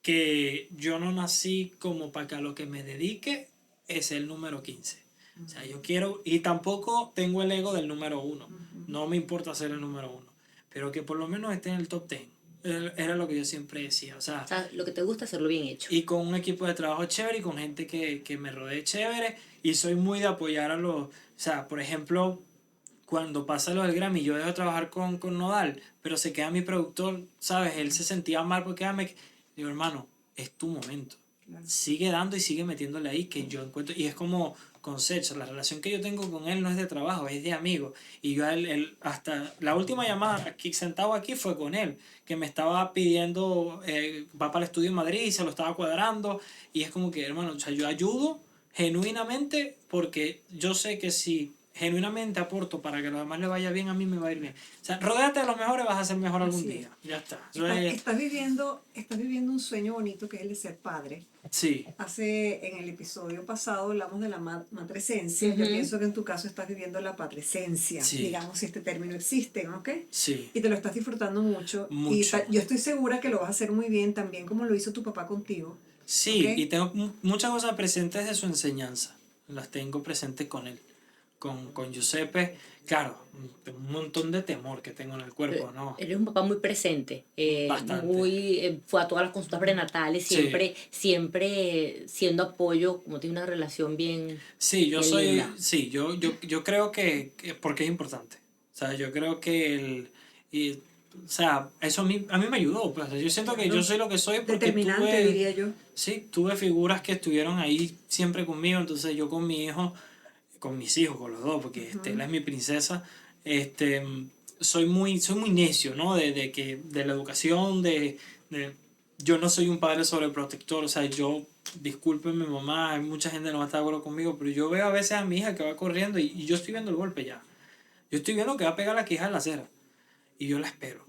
que yo no nací como para que a lo que me dedique es el número 15. O sea, yo quiero, y tampoco tengo el ego del número 1. No me importa ser el número 1, pero que por lo menos esté en el top 10. Era lo que yo siempre decía. O sea, Lo que te gusta hacerlo bien hecho. y con un equipo de trabajo chévere y con gente que me rodee chévere. Y soy muy de apoyar a los... O sea, por ejemplo, cuando pasa lo del Grammy, yo dejo de trabajar con Nodal, pero se queda mi productor, ¿sabes? Él se sentía mal porque digo, hermano, es tu momento. Claro. Sigue dando y sigue metiéndole ahí que yo encuentro. Y es como con Sergio, la relación que yo tengo con él no es de trabajo, es de amigo. Y yo a él hasta la última llamada aquí, sentado aquí, fue con él, que me estaba pidiendo, va para el estudio en Madrid y se lo estaba cuadrando. Y es como que, hermano, o sea, yo ayudo genuinamente porque yo sé que si genuinamente aporto para que a los demás le vaya bien, a mí me va a ir bien. O sea, rodéate de los mejores, vas a ser mejor algún Así día. Ya está. Estás viviendo un sueño bonito que es el de ser padre. Sí. En el episodio pasado hablamos de la matresencia. Yo pienso que en tu caso estás viviendo la patresencia, Sí. digamos, si este término existe, ¿ok? Sí. Y te lo estás disfrutando mucho. Mucho. Y yo estoy segura que lo vas a hacer muy bien, también como lo hizo tu papá contigo. Sí, ¿Okay? y tengo muchas cosas presentes de su enseñanza. Las tengo presentes con él. Con Giuseppe, claro, un montón de temor que tengo en el cuerpo, ¿no? Eres un papá muy presente, Bastante. fue a todas las consultas prenatales, siempre, Sí. siempre siendo apoyo, como tiene una relación bien. Sí, yo bien soy, linda. sí, yo creo que porque es importante. O sea, yo creo que o sea, eso a mí me ayudó. Pues. Yo siento que yo soy lo que soy porque determinante, diría yo. Sí, tuve figuras que estuvieron ahí siempre conmigo, entonces yo con mi hijo, con mis hijos, con los dos, porque Estela es mi princesa, soy muy necio, ¿no? De la educación, yo no soy un padre sobreprotector, o sea, discúlpenme mamá, hay mucha gente que no va a estar de acuerdo conmigo, pero yo veo a veces a mi hija que va corriendo y yo estoy viendo el golpe ya. Yo estoy viendo que va a pegar la quija en la acera y yo la espero.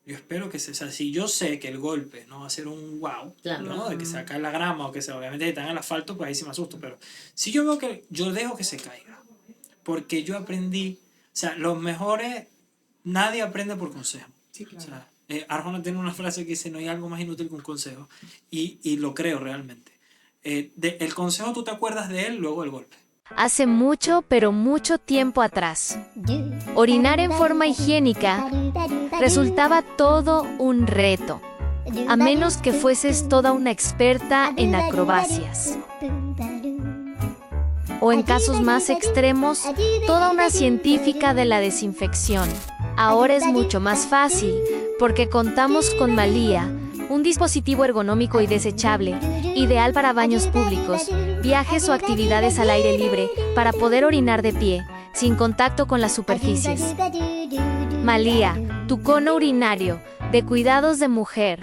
Yo espero que o sea, si yo sé que el golpe no va a ser un wow, Claro. ¿no? De que se cae la grama o que obviamente está en el asfalto, pues ahí sí me asusto, pero si yo veo que yo dejo que se caiga, porque yo aprendí, o sea, los mejores, nadie aprende por consejo. Sí, claro. O sea, Arjona tiene una frase que dice, no hay algo más inútil que un consejo, y lo creo realmente. El consejo tú te acuerdas de él luego del golpe. Hace mucho, pero mucho tiempo atrás, orinar en forma higiénica resultaba todo un reto, a menos que fueses toda una experta en acrobacias. O en casos más extremos, toda una científica de la desinfección. Ahora es mucho más fácil, porque contamos con Malía, un dispositivo ergonómico y desechable, ideal para baños públicos, viajes o actividades al aire libre, para poder orinar de pie, sin contacto con las superficies. Malía, tu cono urinario, de cuidados de mujer.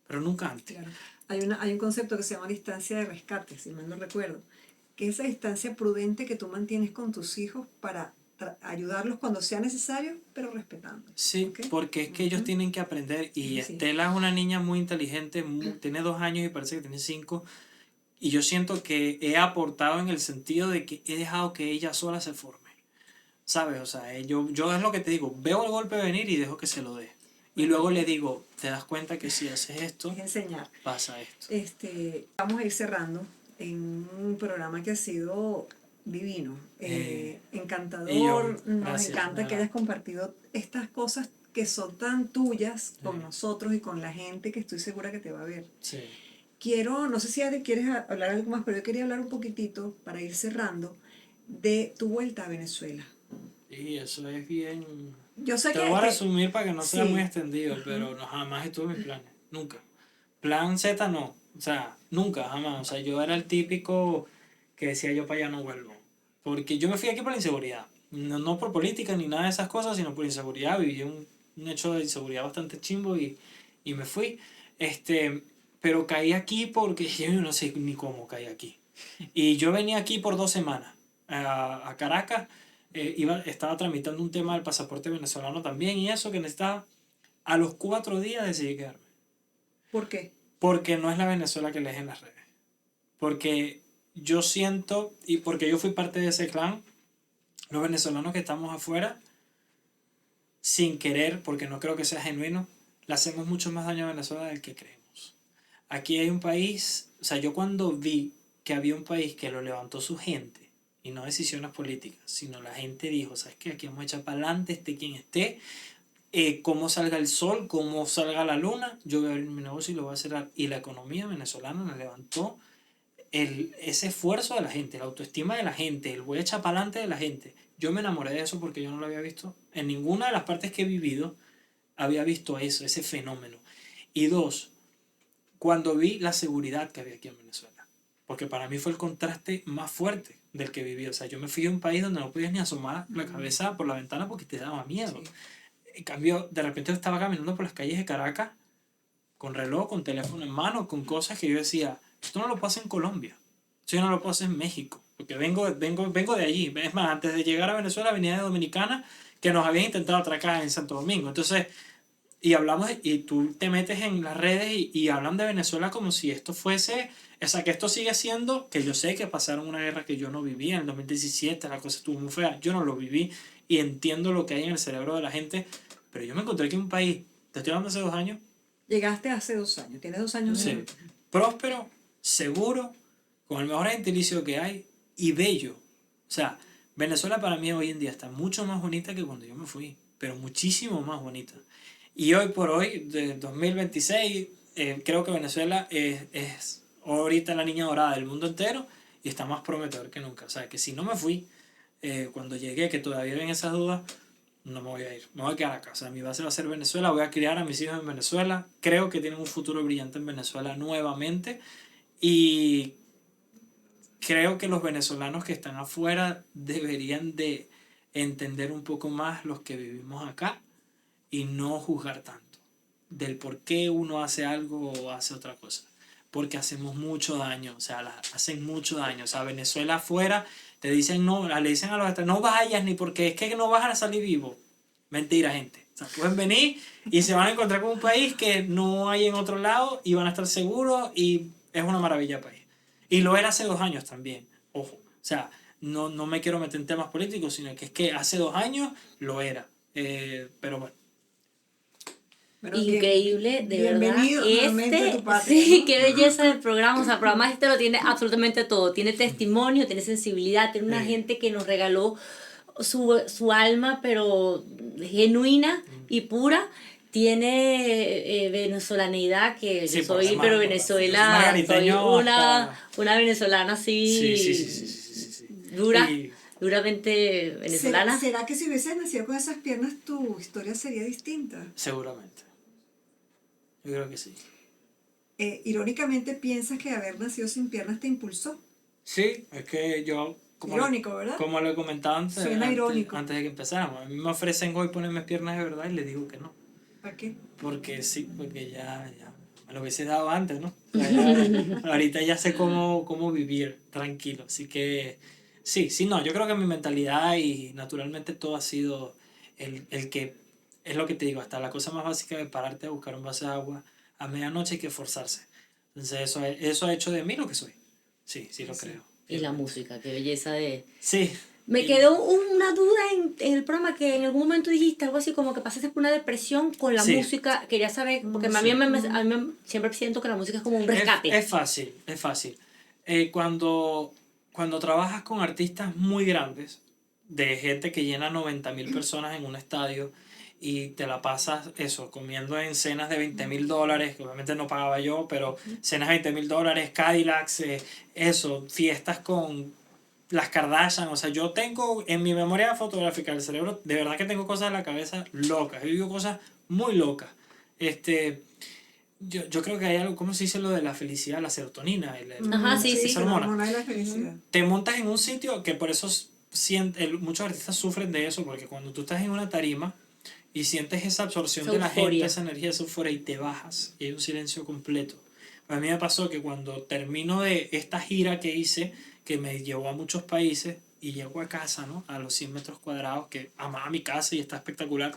Pero nunca antes. Claro. Hay un concepto que se llama distancia de rescate, si mal no recuerdo, que es esa distancia prudente que tú mantienes con tus hijos para ayudarlos cuando sea necesario, pero respetando. Sí, ¿Okay? porque es que ellos tienen que aprender y Sí. Estela es una niña muy inteligente, tiene 2 años y parece que tiene 5 y yo siento que he aportado en el sentido de que he dejado que ella sola se forme, ¿sabes? O sea, yo es lo que te digo, veo el golpe venir y dejo que se lo dé y luego le digo, te das cuenta que si haces esto, Es enseñar. pasa esto. Vamos a ir cerrando en un programa que ha sido divino, encantador. Y yo, Nos gracias, encanta que hayas compartido estas cosas que son tan tuyas con nosotros y con la gente que estoy segura que te va a ver. Sí. No sé si quieres hablar algo más, pero yo quería hablar un poquitito, para ir cerrando, de tu vuelta a Venezuela. Y eso es bien... Yo sé Te que... voy a resumir para que no sea sí. muy extendido, pero no, jamás estuve en mis planes, nunca. Plan Z no, o sea, nunca, jamás. O sea, yo era el típico que decía yo para allá no vuelvo. Porque yo me fui aquí por la inseguridad. No por política ni nada de esas cosas, sino por inseguridad. Viví un hecho de inseguridad bastante chimbo y me fui. Pero caí aquí porque yo no sé ni cómo caí aquí. Y yo venía aquí por 2 semanas a Caracas. Estaba tramitando un tema del pasaporte venezolano también y eso que necesitaba. A los 4 días decidí quedarme. ¿Por qué? Porque no es la Venezuela que lees en las redes. Porque yo siento, y porque yo fui parte de ese clan, los venezolanos que estamos afuera, sin querer, porque no creo que sea genuino, le hacemos mucho más daño a Venezuela del que creemos. Aquí hay un país, o sea, yo cuando vi que había un país que lo levantó su gente, y no decisiones políticas, sino la gente dijo, ¿sabes qué? Aquí vamos a echar para adelante, esté quien esté, cómo salga el sol, cómo salga la luna, yo voy a abrir mi negocio y lo voy a cerrar. Y la economía venezolana la levantó ese esfuerzo de la gente, la autoestima de la gente, el voy a echar para adelante de la gente. Yo me enamoré de eso porque yo no lo había visto. En ninguna de las partes que he vivido había visto eso, ese fenómeno. Y dos, cuando vi la seguridad que había aquí en Venezuela. Porque para mí fue el contraste más fuerte del que viví. O sea, yo me fui a un país donde no podías ni asomar la cabeza por la ventana porque te daba miedo. Sí. En cambio, de repente estaba caminando por las calles de Caracas con reloj, con teléfono en mano, con cosas que yo decía, esto no lo pasa en Colombia, esto no lo puedo hacer en México, porque vengo de allí. Es más, antes de llegar a Venezuela venía de Dominicana, que nos habían intentado atracar en Santo Domingo. Entonces, y hablamos, y tú te metes en las redes y hablan de Venezuela como si esto fuese, o sea, que esto sigue siendo, que yo sé que pasaron una guerra que yo no viví en el 2017, la cosa estuvo muy fea, yo no lo viví, y entiendo lo que hay en el cerebro de la gente, pero yo me encontré aquí en un país, te estoy hablando hace 2 años, Llegaste hace 2 años, tienes 2 años. sí, próspero, seguro, con el mejor gentilicio que hay y bello. O sea, Venezuela para mí hoy en día está mucho más bonita que cuando yo me fui, pero muchísimo más bonita. Y hoy por hoy, de 2026, creo que Venezuela es ahorita la niña dorada del mundo entero y está más prometedor que nunca. O sea, que si no me fui, cuando llegué, que todavía ven esas dudas, no me voy a ir, me voy a quedar acá. O sea, mi base va a ser Venezuela, voy a criar a mis hijos en Venezuela, creo que tienen un futuro brillante en Venezuela nuevamente y creo que los venezolanos que están afuera deberían de entender un poco más los que vivimos acá y no juzgar tanto del por qué uno hace algo o hace otra cosa, porque hacemos mucho daño, o sea, hacen mucho daño. O sea, Venezuela afuera te dicen no, le dicen a los extranjeros, no vayas ni porque es que no vas a salir vivo. Mentira, gente. O sea, pueden venir y se van a encontrar con un país que no hay en otro lado y van a estar seguros y es una maravilla de país. Y lo era hace 2 años también, ojo. O sea, no me quiero meter en temas políticos, sino que es que hace 2 años lo era. Pero bueno. Pero Increíble, de bienvenido verdad. nuevamente a tu patria, Sí, ¿no? qué belleza del programa. O sea, el programa lo tiene absolutamente todo. Tiene testimonio, tiene sensibilidad, tiene una gente que nos regaló su alma, pero genuina y pura. Tiene venezolanidad, que Sí, yo soy, por pero demás, Venezuela, soy margariteño una venezolana así, Sí. dura, Y duramente venezolana. ¿Será que si hubieses nacido con esas piernas tu historia sería distinta? seguramente. Yo creo que sí. Irónicamente piensas que haber nacido sin piernas te impulsó. Sí, es que yo... Irónico, ¿verdad? Como lo he comentado Suena irónico. antes de que empezáramos. A mí me ofrecen hoy ponerme piernas de verdad y les digo que no. ¿Para qué? Porque sí, porque ya me lo hubiese dado antes, ¿no? O sea, ahorita ya sé cómo vivir tranquilo. Así que sí, no, yo creo que mi mentalidad y naturalmente todo ha sido el que, es lo que te digo, hasta la cosa más básica de pararte a buscar un vaso de agua a medianoche hay que esforzarse. Entonces eso ha hecho de mí lo que soy. Sí, lo creo. Y la música, qué belleza de... Sí. Me quedó una duda en el programa que en algún momento dijiste algo así como que pasaste por una depresión con la Sí. música. Quería saber, porque a mí siempre siento que la música es como un rescate. Es fácil. Cuando trabajas con artistas muy grandes, de gente que llena 90.000 personas en un estadio y te la pasas eso, comiendo en cenas de $20,000, que obviamente no pagaba yo, pero cenas de $20,000, Cadillacs, eso, fiestas con las Kardashian. O sea, yo tengo en mi memoria fotográfica del cerebro, de verdad que tengo cosas en la cabeza locas, he vivido cosas muy locas. Yo creo que hay algo, ¿cómo se dice lo de la felicidad? La serotonina. Ajá, sí. Esa La hormona. hormona de la felicidad. Te montas en un sitio que por eso muchos artistas sufren de eso, porque cuando tú estás en una tarima y sientes esa absorción Esa de la euforia. gente, esa energía, esa euforia, y te bajas y hay un silencio completo. A mí me pasó que cuando termino de esta gira que hice, que me llevó a muchos países, y llego a casa, ¿no? A los 100 metros cuadrados, que amaba mi casa y está espectacular,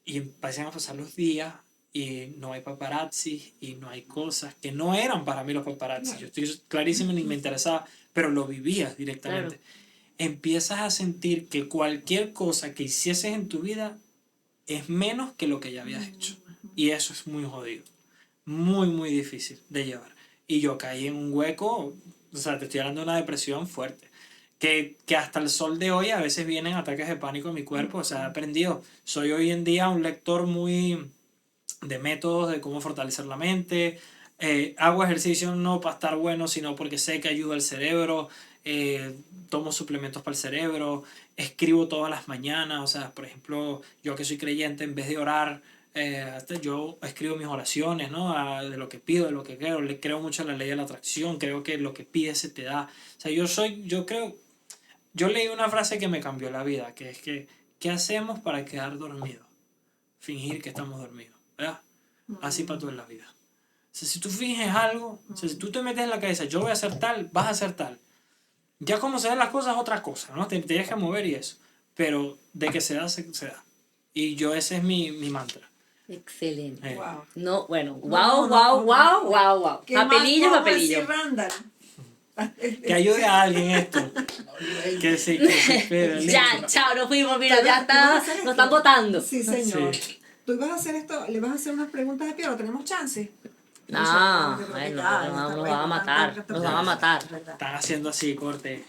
y empiezan a pasar los días y no hay paparazzi y no hay cosas que no eran para mí los paparazzi. Yo estoy clarísimo, ni me interesaba, pero lo vivías directamente. Claro. Empiezas a sentir que cualquier cosa que hicieses en tu vida es menos que lo que ya habías hecho. Y eso es muy jodido. Muy difícil de llevar. Y yo caí en un hueco, o sea, te estoy hablando de una depresión fuerte. Que hasta el sol de hoy a veces vienen ataques de pánico en mi cuerpo. O sea, he aprendido. Soy hoy en día un lector muy de métodos de cómo fortalecer la mente. Hago ejercicio no para estar bueno, sino porque sé que ayuda al cerebro. Tomo suplementos para el cerebro. Escribo todas las mañanas. O sea, por ejemplo, yo que soy creyente, en vez de orar, yo escribo mis oraciones, ¿no? De lo que pido, de lo que quiero. Le creo mucho a la ley de la atracción. Creo que lo que pides se te da. O sea, yo leí una frase que me cambió la vida, que es que, ¿qué hacemos para quedar dormidos? Fingir que estamos dormidos, ¿verdad? Así para todo en la vida. O sea, si tú finges algo, o sea, si tú te metes en la cabeza, yo voy a hacer tal, vas a hacer tal. Ya como se ven las cosas es otra cosa, ¿no? Te tienes que mover y eso. Pero de que se da, se da. Y ese es mi mantra. Excelente. Wow. No, bueno, No, wow. ¿Qué más Papelillo. podemos decir, Randall? Que ayude a alguien esto. Que sí, Ya, chao, nos fuimos, mira, ¿Tú ya vas a está, hacer esto? nos están votando. Sí, señor. Sí. ¿Tú ibas a hacer esto? ¿Le vas a hacer unas preguntas de Piero? ¿Tenemos chance? No, yo creo que bueno, ya, nos está van bueno, a matar, nos van a matar. ¿Verdad? Están haciendo así, corte.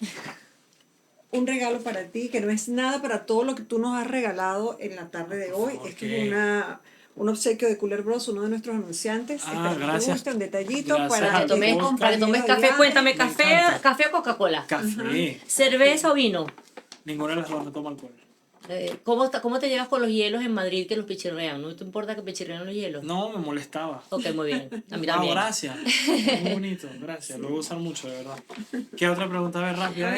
Un regalo para ti, que no es nada para todo lo que tú nos has regalado en la tarde de hoy. Ok. Esto es un obsequio de Cooler Bros, uno de nuestros anunciantes. Ah, Espero que te gracias. guste, un detallito Gracias. para Para que tomes, para que tomes café, cuéntame, café o Coca-Cola. Café. ¿Cerveza o vino? Ninguna de las dos no toma alcohol. ¿Cómo te llevas con los hielos en Madrid que los pichirrean? ¿No te importa que pichirrean los hielos? No, me molestaba. Ok, muy bien. A mí Ah, también. gracias. Muy bonito, gracias. Lo voy a usar mucho, de verdad. ¿Qué otra pregunta? A ver, rápida.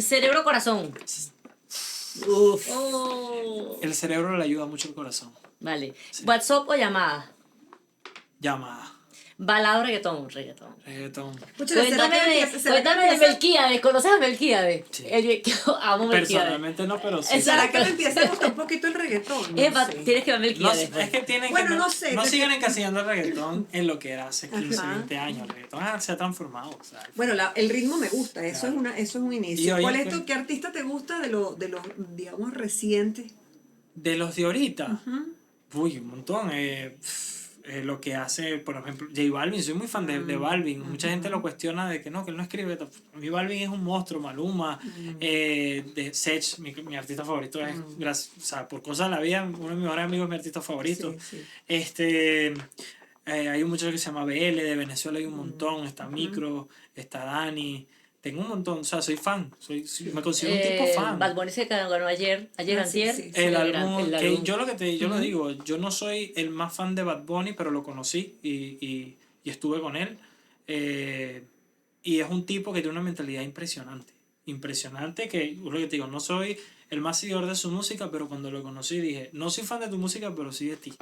Cerebro o corazón. Uf. Oh. El cerebro le ayuda mucho al corazón. Vale. Sí. WhatsApp o llamada. Llamada. Balada o reggaetón. Reggaetón. Escúchale, ¿será que empieza- Cuéntame de Melquíades. ¿Conoces a Melquíades? Sí. Amo Melquíades. Personalmente no, pero sí. ¿Será que me empieza a gustar un poquito el reggaetón? No Eva, sé. tienes que ver No, Melquíades. es que tienen Bueno, que no sé, no porque- sigan encasillando el reggaetón en lo que era hace 15, Ajá. 20 años. El reggaetón se ha transformado. O sea, Bueno, el ritmo me gusta, eso, Claro. eso es un Y inicio. oye, ¿Cuál es pues- qué artista te gusta de los, digamos, recientes? de los de ahorita, Ujú. uy, un montón. Lo que hace, por ejemplo, J Balvin, soy muy fan de Balvin. Mucha gente lo cuestiona de que él no escribe. Mi Balvin es un monstruo, Maluma, de Sech, mi artista favorito es, o sea, por cosas de la vida, uno de mis mejores amigos es mi artista favorito. Sí, sí. Hay un muchacho que se llama BL, de Venezuela hay un montón, está Micro, está Dani, tengo un montón, o sea, soy fan, me considero un tipo fan. Bad Bunny se ganó ayer Ah, sí, antier. sí. El álbum, el que álbum. yo lo digo, yo no soy el más fan de Bad Bunny, pero lo conocí y estuve con él. Y es un tipo que tiene una mentalidad impresionante. Impresionante, que lo que te digo, no soy el más seguidor de su música, pero cuando lo conocí dije, no soy fan de tu música, pero sí de ti.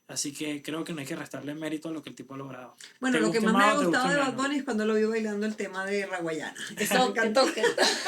Así que creo que no hay que restarle mérito a lo que el tipo ha logrado. Bueno, ¿Te lo que guste más me ha o te gustado guste de Bad menos? Bunny es cuando lo vi bailando el tema de Raguayana. Eso me Eso, encantó.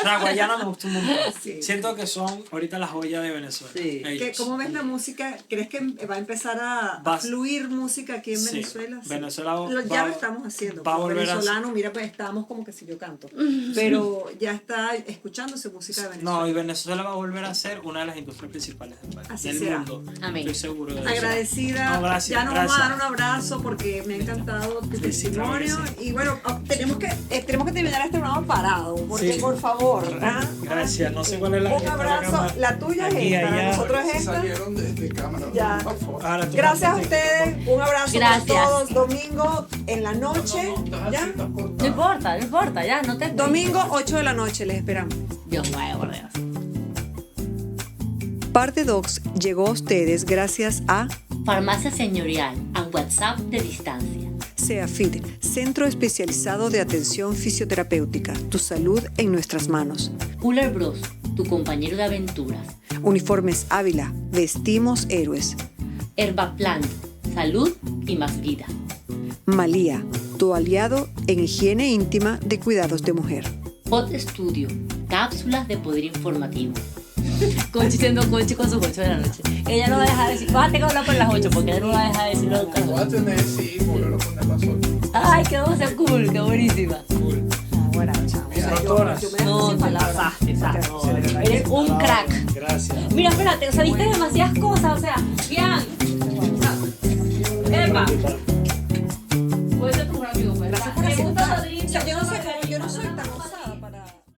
La Guayana me gustó un montón. Sí. Siento que son ahorita las joyas de Venezuela. Sí. Ellos. ¿Cómo ves la música? ¿Crees que va a empezar a fluir música aquí en Sí. Venezuela? Sí. Venezuela Ya lo estamos haciendo. va a volver a- venezolano, mira, pues estábamos como que si yo canto. Pero ya está escuchándose música de Venezuela. No, y Venezuela va a volver a ser una de las industrias principales del país, Así del será. mundo. Amén. Estoy seguro de eso. Agradecida. No, gracias, ya nos vamos a dar un gracias. abrazo porque me ha encantado tu testimonio. claro que Y bueno, tenemos que terminar este programa parado. Porque Sí. por favor. ¿ah? Gracias, no sé cuál es la Un abrazo. La tuya es Aquí, esta. La de allá. nosotros es esta. Salieron de cámara. Ya. Por favor. Ahora tú Gracias a mandaste- ustedes. Un abrazo Gracias. para todos. Domingo en la noche. ¿Ya? No importa, ya, no te... Domingo 8 de la noche. Les esperamos. Dios mío, por Dios. Parte Docs llegó a ustedes gracias a Farmacia Señorial, a WhatsApp de distancia. SEAFIT, Centro Especializado de Atención Fisioterapéutica. Tu salud en nuestras manos. Cooler Bros, tu compañero de aventuras. Uniformes Ávila, vestimos héroes. Herbaplant, salud y más vida. Malía, tu aliado en higiene íntima de cuidados de mujer. Pod Studio, cápsulas de poder informativo. Conchi siendo Conchi con sus 8 de la noche. Ella no va a dejar de decir, bájate que hablar por las 8 porque ella no va a dejar de decir nunca. Voy a tener, sí, volver a poner las otras. Ay, qué cosa cool, qué buenísima. Cool. Bueno, chao. Doctoras. No, te pasaste, exacto. Eres un crack. Gracias. Mira, espérate, o sea, viste demasiadas cosas, o sea, bien. Epa. Puede ser tu mejor amigo, pues. Me gusta Rodrigo. Yo no sé cómo